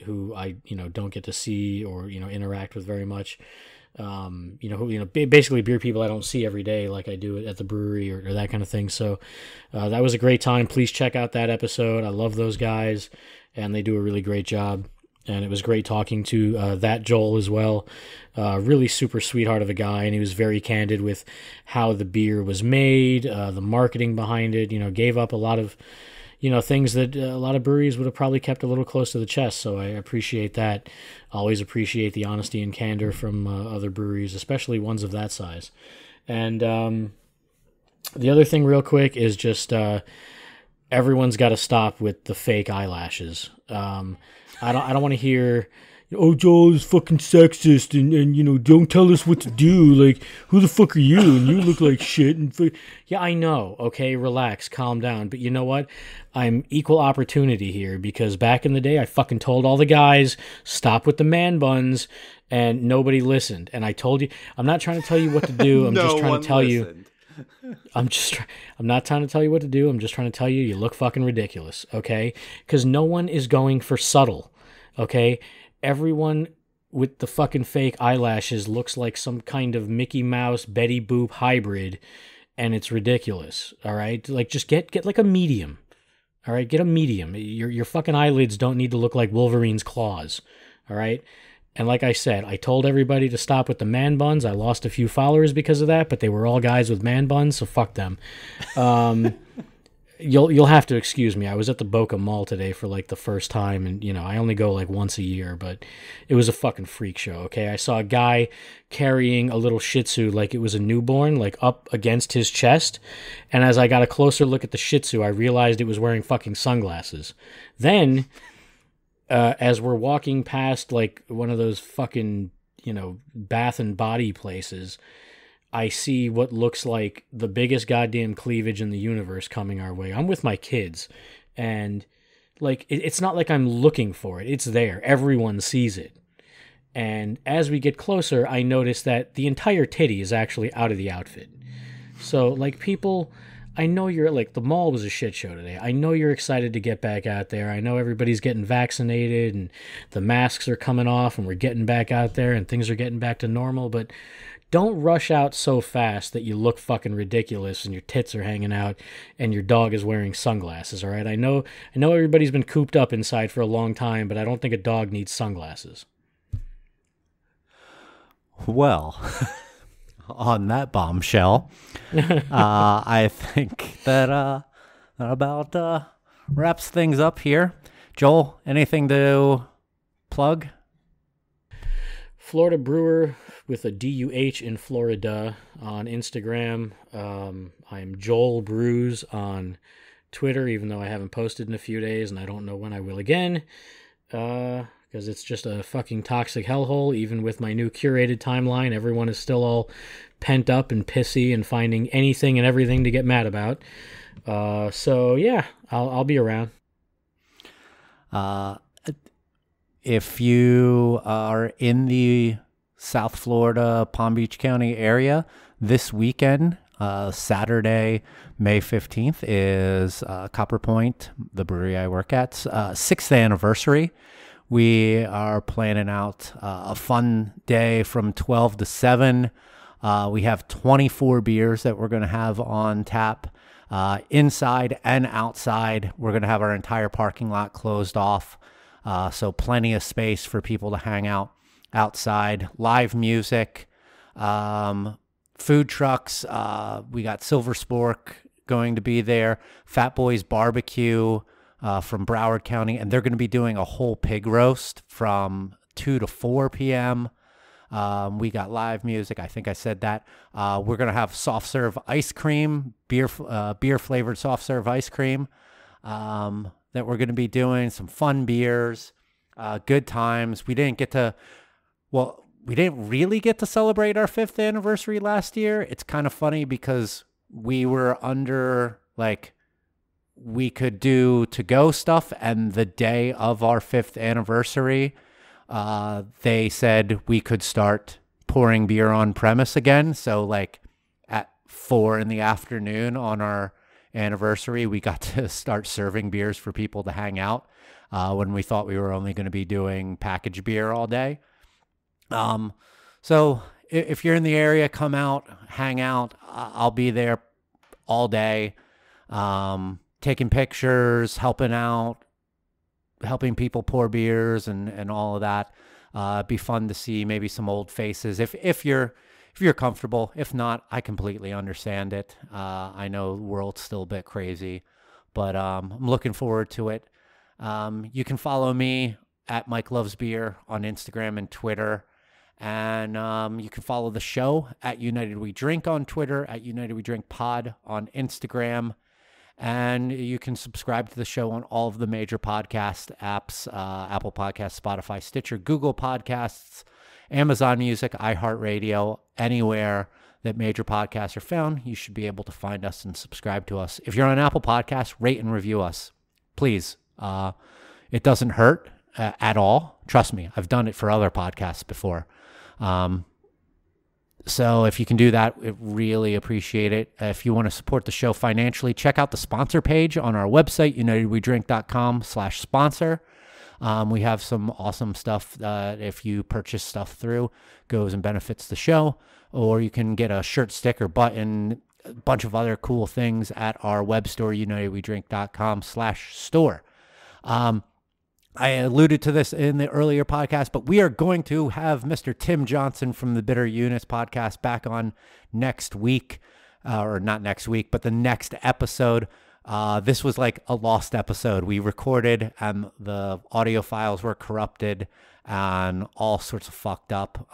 who I don't get to see or interact with very much. Basically beer people I don't see every day like I do at the brewery or that kind of thing. So that was a great time. Please check out that episode. I love those guys, and they do a really great job. And it was great talking to that Joel as well. Really super sweetheart of a guy, and he was very candid with how the beer was made, the marketing behind it. Gave up a lot of things that a lot of breweries would have probably kept a little close to the chest. So I appreciate that. Always appreciate the honesty and candor from other breweries, especially ones of that size. And the other thing real quick is just everyone's got to stop with the fake eyelashes. I don't want to hear, oh, Joel is fucking sexist and don't tell us what to do. Like, who the fuck are you? And you look like shit. Yeah, I know. Okay, relax, calm down. But you know what? I'm equal opportunity here, because back in the day, I fucking told all the guys, stop with the man buns, and nobody listened. And I told you, I'm not trying to tell you what to do. I'm just trying to tell you. I'm not trying to tell you what to do. I'm just trying to tell you you look fucking ridiculous, okay? Because no one is going for subtle, okay? Everyone with the fucking fake eyelashes looks like some kind of Mickey Mouse, Betty Boop hybrid, and it's ridiculous, all right? Like, just get like a medium, all right? Get a medium. Your fucking eyelids don't need to look like Wolverine's claws, all right? And like I said, I told everybody to stop with the man buns. I lost a few followers because of that, but they were all guys with man buns, so fuck them. You'll have to excuse me. I was at the Boca Mall today for like the first time, and I only go like once a year, but it was a fucking freak show. Okay, I saw a guy carrying a little Shih Tzu like it was a newborn, like up against his chest, and as I got a closer look at the Shih Tzu, I realized it was wearing fucking sunglasses. Then, as we're walking past like one of those fucking bath and body places, I see what looks like the biggest goddamn cleavage in the universe coming our way. I'm with my kids, and like it's not like I'm looking for it. It's there. Everyone sees it. And as we get closer, I notice that the entire titty is actually out of the outfit. So like people, I know you're like, the mall was a shit show today. I know you're excited to get back out there. I know everybody's getting vaccinated and the masks are coming off and we're getting back out there and things are getting back to normal, but don't rush out so fast that you look fucking ridiculous and your tits are hanging out and your dog is wearing sunglasses, all right? I know everybody's been cooped up inside for a long time, but I don't think a dog needs sunglasses. Well, on that bombshell, I think that about wraps things up here. Joel, anything to plug? Florida Brewer with a DUH in Florida on Instagram. I'm Joel Brews on Twitter, even though I haven't posted in a few days and I don't know when I will again. Because it's just a fucking toxic hellhole. Even with my new curated timeline, everyone is still all pent up and pissy and finding anything and everything to get mad about. So yeah, I'll be around. If you are in the South Florida, Palm Beach County area, this weekend, Saturday, May 15th, is Copper Point, the brewery I work at, 6th anniversary. We are planning out a fun day from 12 to 7. We have 24 beers that we're going to have on tap, inside and outside. We're going to have our entire parking lot closed off. So plenty of space for people to hang out outside. Live music, food trucks. We got Silver Spork going to be there. Fat Boys Barbecue from Broward County. And they're going to be doing a whole pig roast from 2 to 4 p.m. We got live music. I think I said that. We're going to have soft serve ice cream, beer flavored soft serve ice cream. That we're going to be doing some fun beers, good times. We didn't really get to celebrate our 5th anniversary last year. It's kind of funny because we were under, like, we could do to-go stuff, and the day of our 5th anniversary, they said we could start pouring beer on premise again. So, like, at 4 in the afternoon on our anniversary, we got to start serving beers for people to hang out when we thought we were only going to be doing packaged beer all day. So if you're in the area, come out, hang out. I'll be there all day, taking pictures, helping out, helping people pour beers and all of that. It'd be fun to see maybe some old faces if you're comfortable. If not, I completely understand it. I know the world's still a bit crazy, but I'm looking forward to it. You can follow me at Mike Loves Beer on Instagram and Twitter. And you can follow the show at United We Drink on Twitter, at United We Drink Pod on Instagram. And you can subscribe to the show on all of the major podcast apps, Apple Podcasts, Spotify, Stitcher, Google Podcasts, Amazon Music, iHeartRadio, anywhere that major podcasts are found. You should be able to find us and subscribe to us. If you're on Apple Podcasts, rate and review us, please. It doesn't hurt at all. Trust me, I've done it for other podcasts before. So if you can do that, we really appreciate it. If you want to support the show financially, check out the sponsor page on our website, unitedwedrink.com/sponsor. We have some awesome stuff that if you purchase stuff through, goes and benefits the show. Or you can get a shirt, sticker, button, a bunch of other cool things at our web store, unitedwedrink.com/store. I alluded to this in the earlier podcast, but we are going to have Mr. Tim Johnson from the Bitter Units podcast back on next week, or not next week, but the next episode. This was like a lost episode. We recorded and the audio files were corrupted and all sorts of fucked up.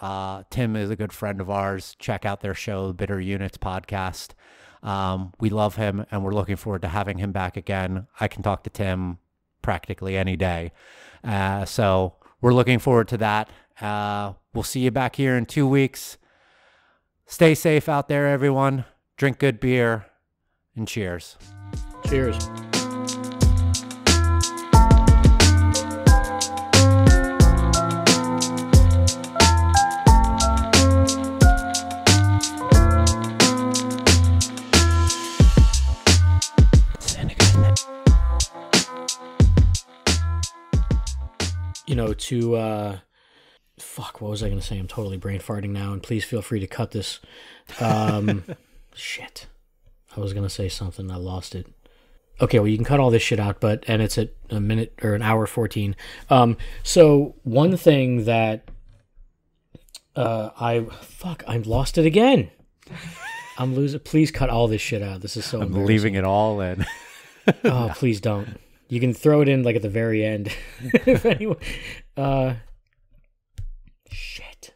Tim is a good friend of ours. Check out their show, Bitter Units podcast. We love him and we're looking forward to having him back again. I can talk to Tim practically any day. So we're looking forward to that. We'll see you back here in 2 weeks. Stay safe out there, everyone. Drink good beer and cheers. Cheers. Fuck, what was I going to say? I'm totally brain farting now, and please feel free to cut this. Shit. I was going to say something. I lost it. Okay, well, you can cut all this shit out, and it's at a minute or an hour 14. So one thing that I lost it again. I'm losing. Please cut all this shit out. This is so embarrassing. I'm leaving it all in. Oh, please don't. You can throw it in like at the very end. If anyone, shit.